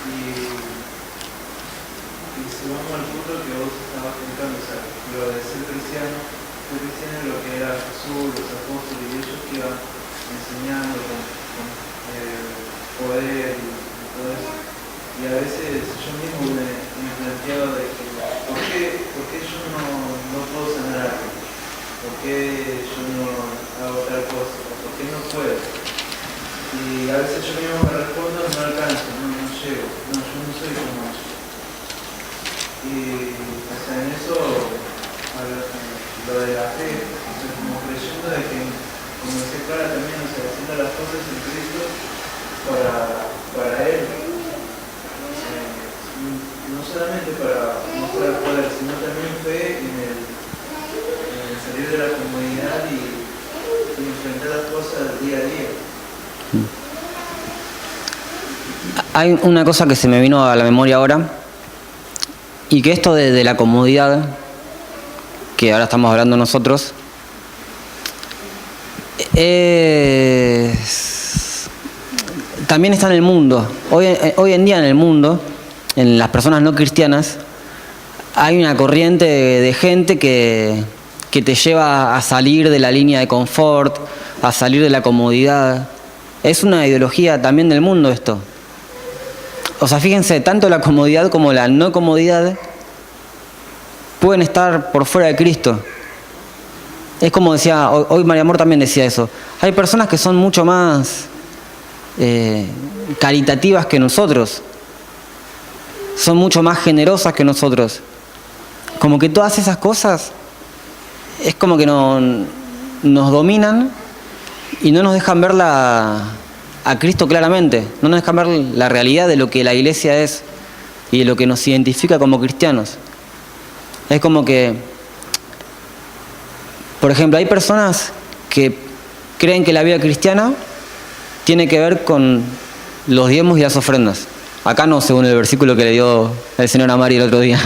Speaker 9: y si vamos al punto que vos estabas contando, o sea, lo de ser cristiano es lo que era Jesús, los apóstoles y ellos que iban enseñando con poder y todo eso. Y a veces yo mismo me planteaba de que ¿por qué yo no puedo sanar a alguien? ¿Por qué yo no hago tal cosa? ¿Por qué no puedo? Y a veces yo mismo me respondo, no alcanzo, no llego, yo no soy como ellos. Y o sea, en eso, lo de la fe, o sea, como creyendo de que, como decía Clara también, o sea, haciendo las cosas en Cristo para Él. No solamente para mostrar poder, sino también fe en el salir de la comodidad y enfrentar las cosas día a día.
Speaker 1: Hay una cosa que se me vino a la memoria ahora, y que esto de la comodidad, que ahora estamos hablando nosotros, también está en el mundo. Hoy en día en el mundo, en las personas no cristianas, hay una corriente de gente que te lleva a salir de la línea de confort, a salir de la comodidad. Es una ideología también del mundo esto. O sea, fíjense, tanto la comodidad como la no comodidad pueden estar por fuera de Cristo. Es como decía, hoy María Amor también decía eso. Hay personas que son mucho más caritativas que nosotros. Son mucho más generosas que nosotros. Como que todas esas cosas es como que nos dominan y no nos dejan ver a Cristo claramente. No nos dejan ver la realidad de lo que la iglesia es y de lo que nos identifica como cristianos. Es como que, por ejemplo, hay personas que creen que la vida cristiana tiene que ver con los diezmos y las ofrendas. Acá no, según el versículo que le dio el señor Amari el otro día.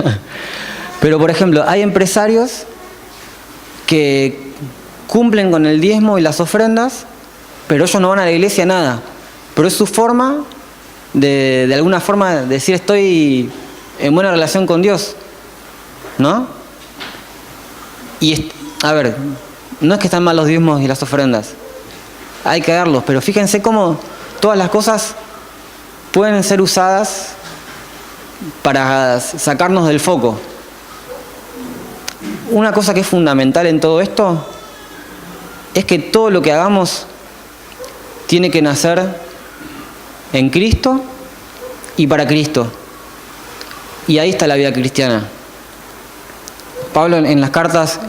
Speaker 1: Pero, por ejemplo, hay empresarios que cumplen con el diezmo y las ofrendas, pero ellos no van a la iglesia nada. Pero es su forma de alguna forma, decir estoy en buena relación con Dios, ¿no? Y, a ver, no es que están mal los diezmos y las ofrendas. Hay que darlos, pero fíjense cómo todas las cosas pueden ser usadas para sacarnos del foco. Una cosa que es fundamental en todo esto es que todo lo que hagamos tiene que nacer en Cristo y para Cristo. Y ahí está la vida cristiana. Pablo en las cartas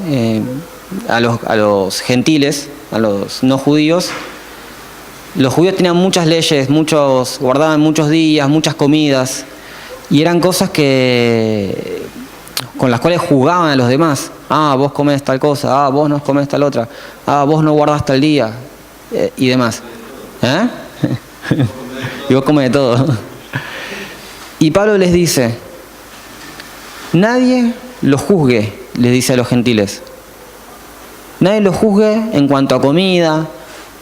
Speaker 1: a los gentiles, a los no judíos, los judíos tenían muchas leyes, guardaban muchos días, muchas comidas, y eran cosas con las cuales juzgaban a los demás. Ah, vos comés tal cosa, vos no comés tal otra, vos no guardás tal día, y demás. Y vos comés de todo. Y Pablo les dice, nadie los juzgue, les dice a los gentiles. Nadie los juzgue en cuanto a comida,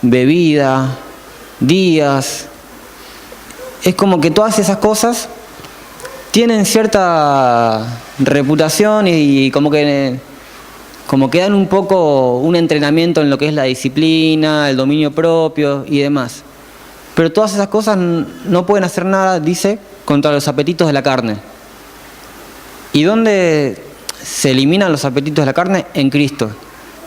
Speaker 1: bebida, días. Es como que todas esas cosas tienen cierta reputación y como que dan un poco un entrenamiento en lo que es la disciplina, el dominio propio y demás. Pero todas esas cosas no pueden hacer nada, dice, contra los apetitos de la carne. ¿Y dónde se eliminan los apetitos de la carne? En Cristo.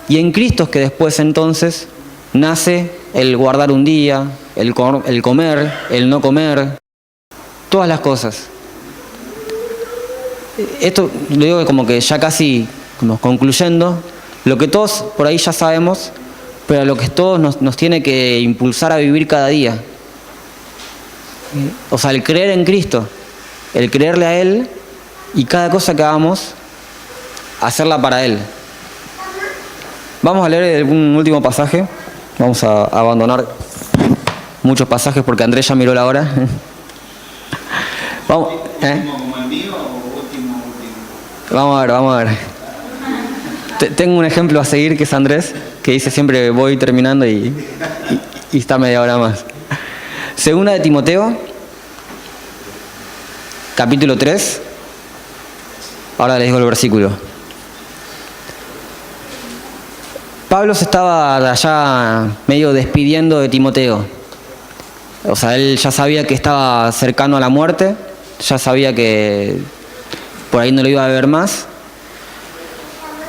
Speaker 1: Y en Cristo es que después entonces nace el guardar un día, el comer, el no comer, todas las cosas. esto lo digo como que ya casi como concluyendo, lo que todos por ahí ya sabemos, pero lo que todos nos tiene que impulsar a vivir cada día. O sea, el creer en Cristo, el creerle a Él y cada cosa que hagamos, hacerla para Él. Vamos a leer un último pasaje. Vamos a abandonar muchos pasajes porque Andrés ya miró la hora. Vamos,
Speaker 6: ¿Último como el mío o último?
Speaker 1: Vamos a ver. Tengo un ejemplo a seguir que es Andrés, que dice siempre voy terminando y está media hora más. Segunda de Timoteo, capítulo 3. Ahora les digo el versículo. Pablo se estaba allá medio despidiendo de Timoteo. O sea, él ya sabía que estaba cercano a la muerte, ya sabía que por ahí no lo iba a ver más.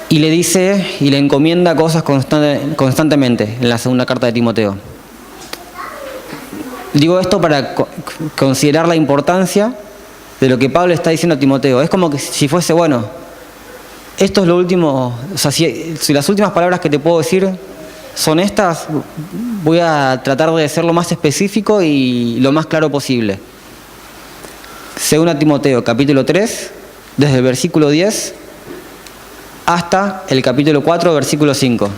Speaker 1: Y le dice y le encomienda cosas constantemente en la segunda carta de Timoteo. Digo esto para considerar la importancia de lo que Pablo está diciendo a Timoteo. Es como que si fuese, bueno, esto es lo último, o sea, si las últimas palabras que te puedo decir son estas, voy a tratar de ser lo más específico y lo más claro posible. Segunda Timoteo, capítulo 3, desde el versículo 10 hasta el capítulo 4, versículo 5.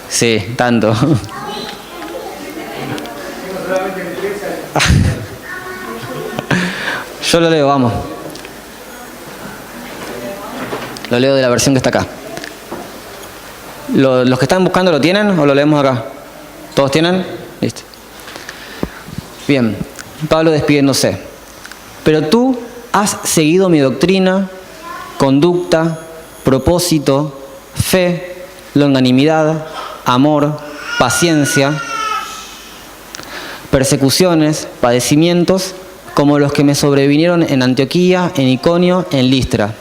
Speaker 1: Sí, tanto. Yo lo leo, vamos. Lo leo de la versión que está acá. ¿Los que están buscando lo tienen o lo leemos acá? ¿Todos tienen? Listo. Bien, Pablo despidiéndose. Pero tú has seguido mi doctrina, conducta, propósito, fe, longanimidad, amor, paciencia, persecuciones, padecimientos, como los que me sobrevinieron en Antioquía, en Iconio, en Listra.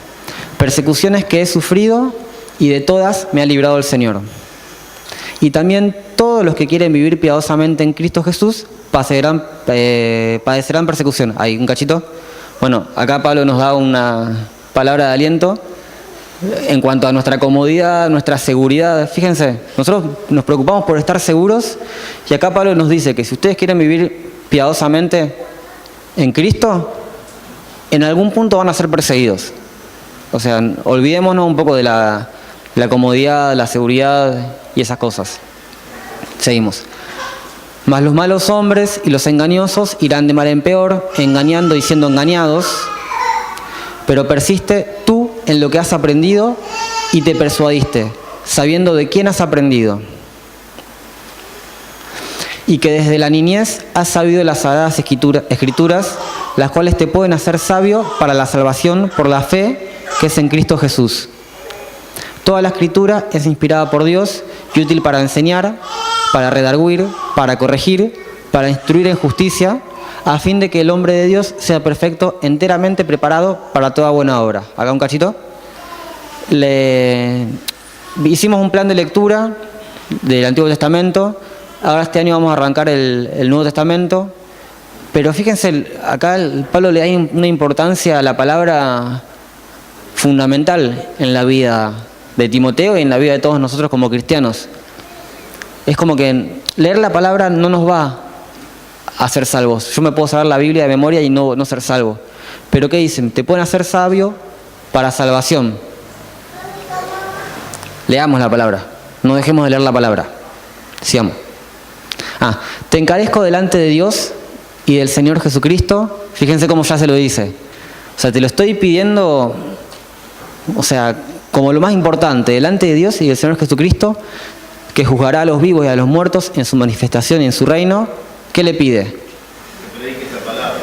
Speaker 1: Persecuciones que he sufrido y de todas me ha librado el Señor. Y también todos los que quieren vivir piadosamente en Cristo Jesús padecerán persecución. ¿Hay un cachito? Bueno, acá Pablo nos da una palabra de aliento en cuanto a nuestra comodidad, nuestra seguridad. Fíjense, nosotros nos preocupamos por estar seguros y acá Pablo nos dice que si ustedes quieren vivir piadosamente en Cristo, en algún punto van a ser perseguidos. O sea, olvidémonos un poco de la comodidad, la seguridad y esas cosas. Seguimos. Mas los malos hombres y los engañosos irán de mal en peor, engañando y siendo engañados. Pero persiste tú en lo que has aprendido y te persuadiste, sabiendo de quién has aprendido. Y que desde la niñez has sabido las sagradas escrituras, las cuales te pueden hacer sabio para la salvación por la fe que es en Cristo Jesús. Toda la escritura es inspirada por Dios y útil para enseñar, para redarguir, para corregir, para instruir en justicia, a fin de que el hombre de Dios sea perfecto, enteramente preparado para toda buena obra. Acá un cachito. Hicimos un plan de lectura del Antiguo Testamento. Ahora este año vamos a arrancar el Nuevo Testamento. Pero fíjense, acá Pablo le da una importancia a la palabra fundamental en la vida de Timoteo y en la vida de todos nosotros como cristianos. Es como que leer la palabra no nos va a ser salvos. Yo me puedo saber la Biblia de memoria y no ser salvo. Pero ¿qué dicen? Te pueden hacer sabio para salvación. Leamos la palabra. No dejemos de leer la palabra. Sigamos. Te encarezco delante de Dios y del Señor Jesucristo. Fíjense cómo ya se lo dice. O sea, te lo estoy pidiendo, o sea, como lo más importante, delante de Dios y del Señor Jesucristo, que juzgará a los vivos y a los muertos en su manifestación y en su reino. ¿Qué le pide?
Speaker 6: Que predique esa palabra.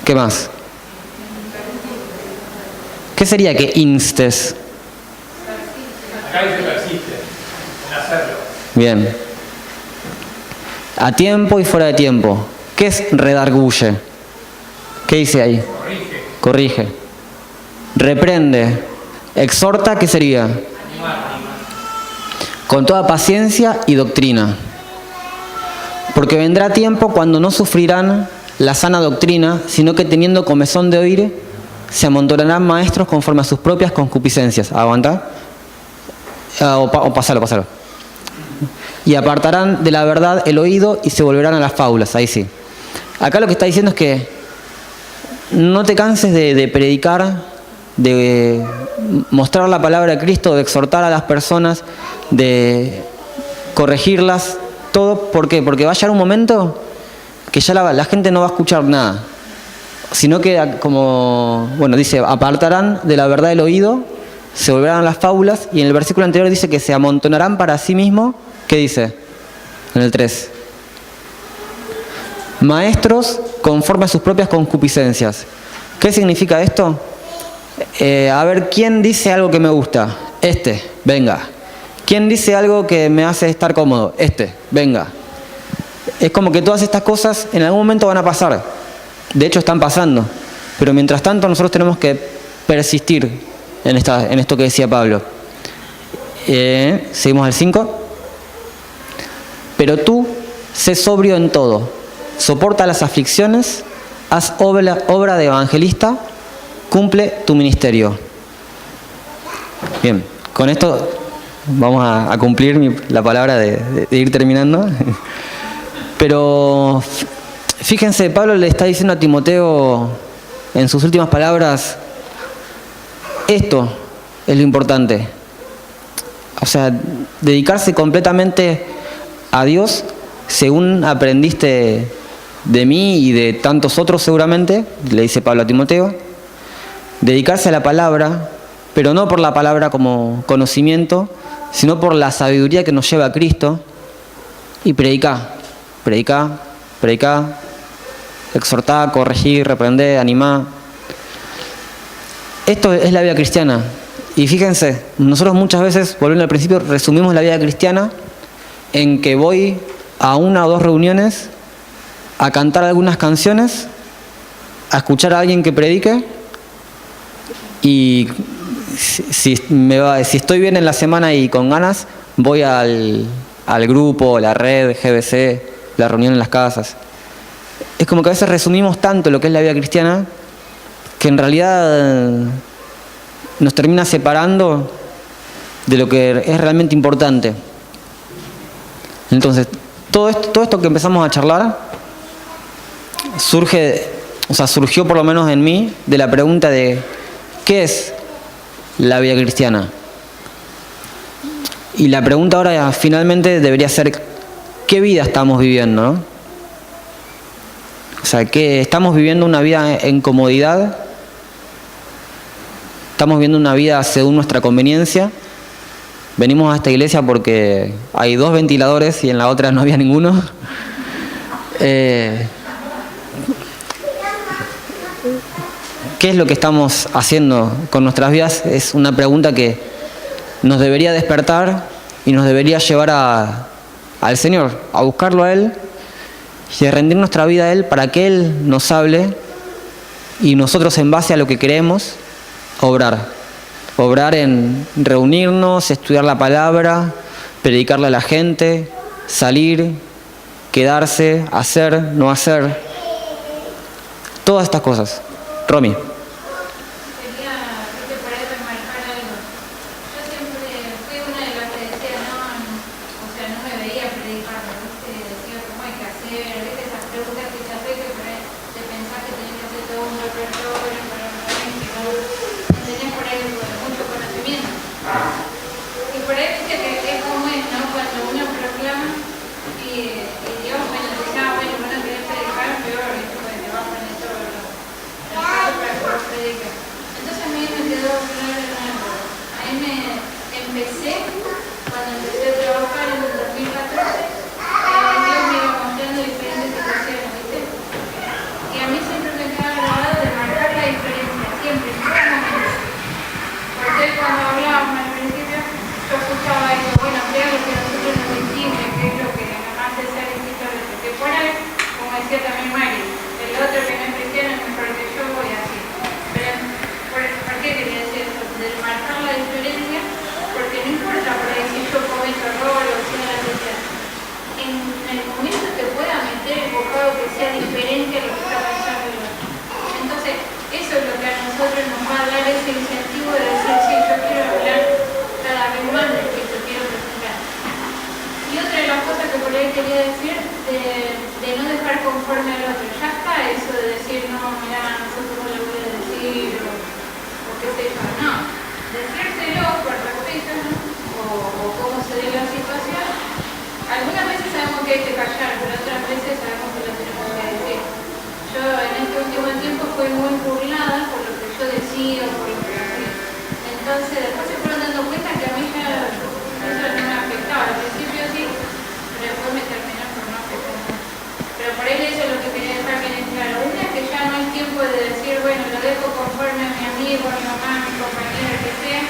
Speaker 1: ¿Qué más? ¿Qué sería que instes?
Speaker 4: Acá dice persiste en hacerlo.
Speaker 1: Bien. A tiempo y fuera de tiempo. ¿Qué es redarguye? ¿Qué dice ahí? Corrige. Reprende. Exhorta, ¿qué sería? Con toda paciencia y doctrina. Porque vendrá tiempo cuando no sufrirán la sana doctrina, sino que teniendo comezón de oír, se amontonarán maestros conforme a sus propias concupiscencias. ¿Aguanta? O pasalo. Y apartarán de la verdad el oído y se volverán a las fábulas. Ahí sí. Acá lo que está diciendo es que no te canses de predicar, de mostrar la palabra de Cristo, de exhortar a las personas, de corregirlas, todo. ¿Por qué? Porque va a llegar un momento que ya la gente no va a escuchar nada, sino que, como, bueno, dice, apartarán de la verdad el oído, se volverán a las fábulas, y en el versículo anterior dice que se amontonarán para sí mismos. ¿Qué dice? En el 3. Maestros conforme a sus propias concupiscencias. ¿Qué significa esto? A ver, ¿quién dice algo que me gusta? Venga. ¿Quién dice algo que me hace estar cómodo? Venga. Es como que todas estas cosas en algún momento van a pasar. De hecho, están pasando. Pero mientras tanto, nosotros tenemos que persistir en esto que decía Pablo. Seguimos al 5. Pero tú, sé sobrio en todo. Soporta las aflicciones. Haz obra de evangelista. Cumple tu ministerio. Bien, con esto vamos a cumplir la palabra de ir terminando. Pero fíjense, Pablo le está diciendo a Timoteo en sus últimas palabras, esto es lo importante. O sea, dedicarse completamente a Dios, según aprendiste de mí y de tantos otros seguramente, le dice Pablo a Timoteo. Dedicarse a la palabra, pero no por la palabra como conocimiento, sino por la sabiduría que nos lleva a Cristo. Y predicar, exhortar, corregir, reprender, animar. Esto es la vida cristiana. Y fíjense, nosotros muchas veces, volviendo al principio, resumimos la vida cristiana en que voy a 1 o 2 reuniones a cantar algunas canciones, a escuchar a alguien que predique, y si estoy bien en la semana y con ganas, voy al grupo, la red, GBC, la reunión en las casas. Es como que a veces resumimos tanto lo que es la vida cristiana que en realidad nos termina separando de lo que es realmente importante. Entonces, todo esto que empezamos a charlar surgió por lo menos en mí de la pregunta de ¿qué es la vida cristiana? Y la pregunta ahora finalmente debería ser ¿qué vida estamos viviendo, no? O sea, ¿qué estamos viviendo una vida en comodidad? ¿Estamos viviendo una vida según nuestra conveniencia? Venimos a esta iglesia porque hay 2 ventiladores y en la otra no había ninguno. ¿Qué es lo que estamos haciendo con nuestras vidas? Es una pregunta que nos debería despertar y nos debería llevar al Señor, a buscarlo a Él y a rendir nuestra vida a Él para que Él nos hable y nosotros, en base a lo que creemos, obrar en reunirnos, estudiar la palabra, predicarle a la gente, salir, quedarse, hacer, no hacer, todas estas cosas. Romy.
Speaker 3: Quería por ahí remarcar algo. Yo siempre fui una de las que decía, no me veía predicando, ¿viste? Decía cómo hay que hacer, ¿viste? Esas preguntas que ya sé que por ahí te pensás que tenés que hacer todo un repertorio para no tenés por ahí mucho conocimiento. Y por ahí viste que es como es, ¿no? Cuando uno proclama y Dios, bueno, dice, bueno, querés predicar, peor, ¿viste? Porque te va a poner todo lo para que vos prediques. Entonces a mí me quedó claro algo. A mí me empecé, cuando empecé a trabajar en el 2014, Dios me iba mostrando diferentes situaciones, ¿viste? Y a mí siempre me queda grabado de marcar la diferencia, siempre, en todo momento. Porque cuando hablábamos al principio, yo escuchaba eso, bueno, creo que nosotros nos distingue, que es lo que más desea quería decir de no dejar conforme al otro. Ya está eso de decir, no, mira, no sé cómo lo voy a decir, o qué sé yo, no. Decírselo por respeto, ¿no? o cómo se dé la situación. Algunas veces sabemos que hay que callar, pero otras veces sabemos que lo tenemos que decir. Yo en este último tiempo fui muy burlada por lo que yo decía o por lo que hacía. Entonces después se fueron dando cuenta que a mí ya eso no me afectaba. Al principio sí, pero después me terminó por no afectar. Pero por ahí eso es lo que quería dejar bien claro. Una es que ya no hay tiempo de decir, bueno, lo dejo conforme a mi amigo, a mi mamá, a mi compañera, el que sea.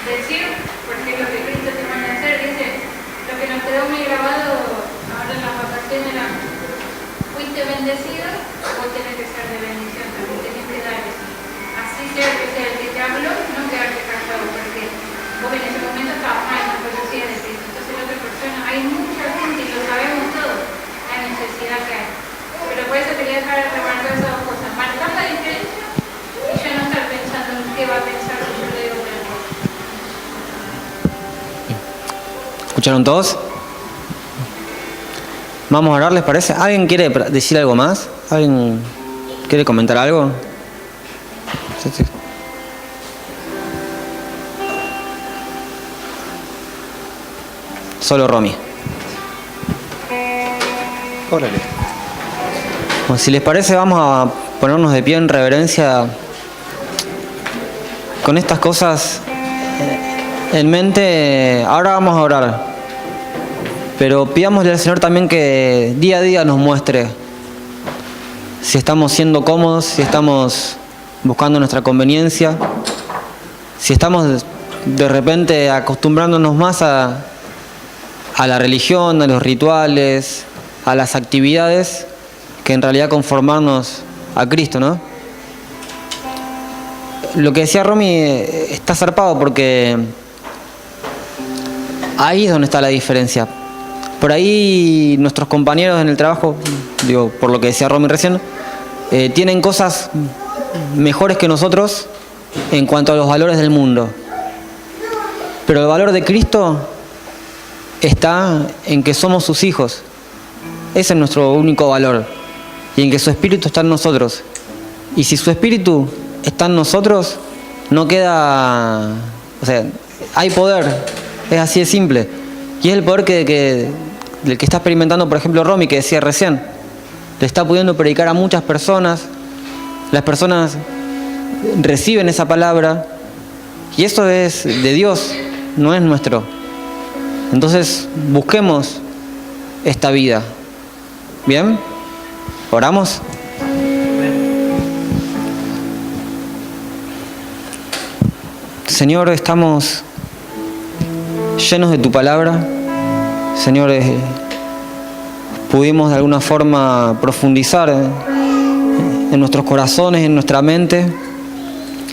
Speaker 3: Decir, porque es lo que Cristo te manda a hacer, dice, lo que nos quedó muy grabado ahora en las vacaciones era, fuiste bendecido, vos tenés que ser de bendición, también tenés que dar eso. Así sea que sea el que te habló, no quedarte callado, porque vos en ese momento estabas mal, no conocías de Cristo. Entonces la otra persona, hay mucha gente y lo sabemos todos, la necesidad que hay. Pero por eso quería dejar remarcar esas dos cosas, marcar la diferencia y ya no estar pensando en qué va a pensar si yo le digo una cosa.
Speaker 1: ¿Escucharon todos? Vamos a orar, ¿les parece? ¿Alguien quiere decir algo más? ¿Alguien quiere comentar algo? Sí. Solo Romy.
Speaker 10: Órale.
Speaker 1: Bueno, si les parece, vamos a ponernos de pie en reverencia con estas cosas en mente. Ahora vamos a orar, pero pidámosle al Señor también que día a día nos muestre si estamos siendo cómodos, si estamos buscando nuestra conveniencia, si estamos de repente acostumbrándonos más a la religión, a los rituales, a las actividades, que en realidad conformarnos a Cristo, ¿no? Lo que decía Romy está zarpado porque ahí es donde está la diferencia. Por ahí nuestros compañeros en el trabajo, digo, por lo que decía Romy recién, tienen cosas mejores que nosotros en cuanto a los valores del mundo. Pero el valor de Cristo está en que somos sus hijos. Ese es nuestro único valor. Y en que su espíritu está en nosotros. Y si su espíritu está en nosotros, no queda... O sea, hay poder. Es así de simple. Y es el poder del que está experimentando, por ejemplo, Romy, que decía recién. Le está pudiendo predicar a muchas personas. Las personas reciben esa palabra. Y eso es de Dios, no es nuestro. Entonces, busquemos esta vida. ¿Bien? ¿Oramos? Señor, estamos llenos de tu palabra. Señor, pudimos de alguna forma profundizar en nuestros corazones, en nuestra mente,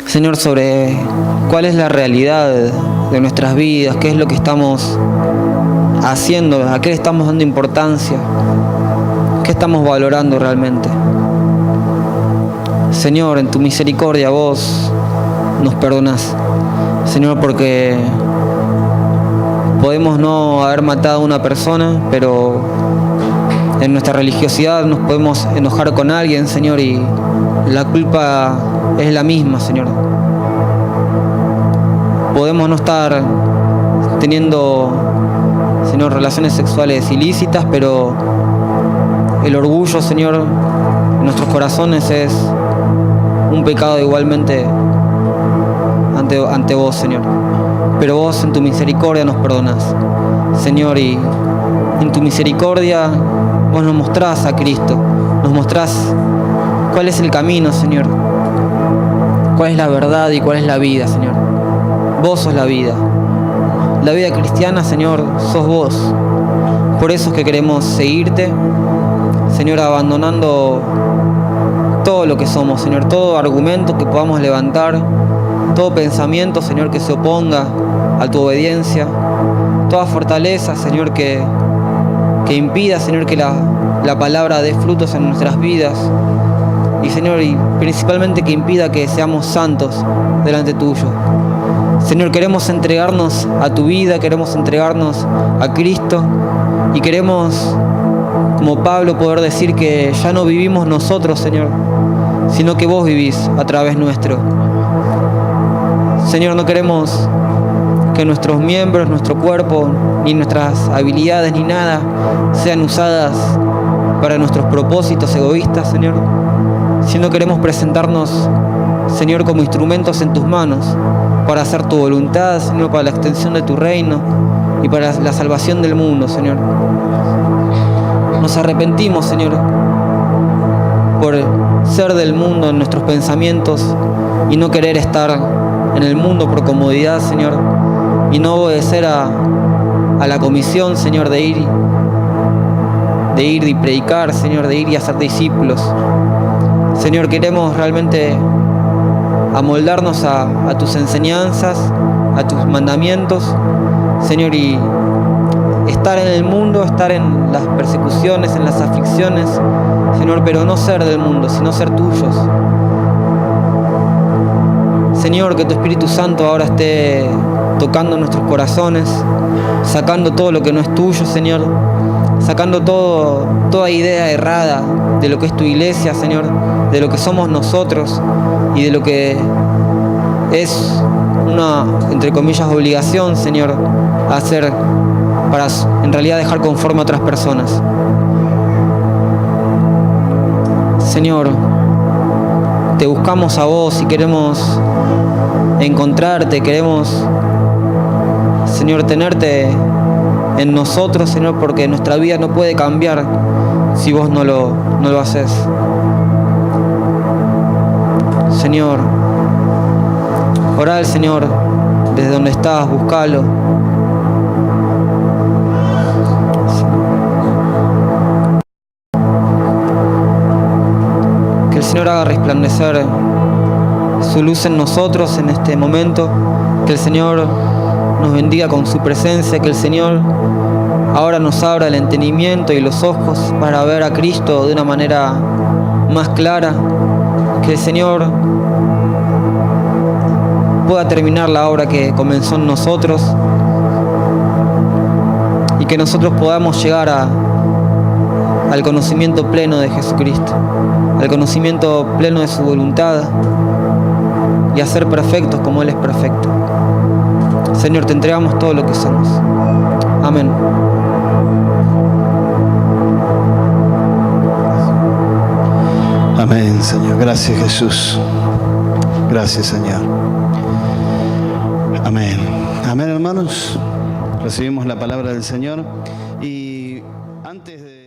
Speaker 1: Señor, sobre cuál es la realidad de nuestras vidas, qué es lo que estamos haciendo, a qué le estamos dando importancia, qué estamos valorando realmente. Señor, en tu misericordia vos nos perdonás, Señor, porque podemos no haber matado a una persona, pero en nuestra religiosidad nos podemos enojar con alguien, Señor, y la culpa es la misma, Señor. Podemos no estar teniendo, Señor, relaciones sexuales ilícitas, pero el orgullo, Señor, en nuestros corazones es un pecado igualmente ante vos, Señor. Pero vos en tu misericordia nos perdonás, Señor, y en tu misericordia vos nos mostrás a Cristo, nos mostrás cuál es el camino, Señor, cuál es la verdad y cuál es la vida, Señor. Vos sos la vida. La vida cristiana, Señor, sos vos. Por eso es que queremos seguirte, Señor, abandonando todo lo que somos, Señor, todo argumento que podamos levantar, todo pensamiento, Señor, que se oponga a tu obediencia, toda fortaleza, Señor, que impida, Señor, que la palabra dé frutos en nuestras vidas. Y, Señor, y principalmente que impida que seamos santos delante tuyo. Señor, queremos entregarnos a tu vida, queremos entregarnos a Cristo. Y queremos, como Pablo, poder decir que ya no vivimos nosotros, Señor, sino que vos vivís a través nuestro. Señor, no queremos que nuestros miembros, nuestro cuerpo, ni nuestras habilidades, ni nada, sean usadas para nuestros propósitos egoístas, Señor, sino queremos presentarnos, Señor, como instrumentos en tus manos, para hacer tu voluntad, Señor, para la extensión de tu reino y para la salvación del mundo, Señor. Nos arrepentimos, Señor, por ser del mundo en nuestros pensamientos y no querer estar en el mundo por comodidad, Señor, y no obedecer a la comisión, Señor, de ir y predicar, Señor, de ir y hacer discípulos. Señor, queremos realmente amoldarnos a tus enseñanzas, a tus mandamientos, Señor, y estar en el mundo, estar en las persecuciones, en las aflicciones, Señor, pero no ser del mundo, sino ser tuyos. Señor, que tu Espíritu Santo ahora esté tocando nuestros corazones, sacando todo lo que no es tuyo, Señor, sacando toda idea errada de lo que es tu iglesia, Señor, de lo que somos nosotros y de lo que es una, entre comillas, obligación, Señor, hacer para en realidad dejar conforme a otras personas. Señor, te buscamos a vos y queremos encontrarte, queremos, Señor, tenerte en nosotros, Señor, porque nuestra vida no puede cambiar si vos no lo haces. Señor, orá al Señor desde donde estás, buscalo. Que el Señor haga resplandecer su luz en nosotros en este momento, que el Señor nos bendiga con su presencia, que el Señor ahora nos abra el entendimiento y los ojos para ver a Cristo de una manera más clara, que el Señor pueda terminar la obra que comenzó en nosotros y que nosotros podamos llegar al conocimiento pleno de Jesucristo, al conocimiento pleno de su voluntad y a ser perfectos como Él es perfecto. Señor, te entregamos todo lo que somos. Amén.
Speaker 6: Amén, Señor. Gracias, Jesús. Gracias, Señor. Amén. Amén, hermanos. Recibimos la palabra del Señor y antes de...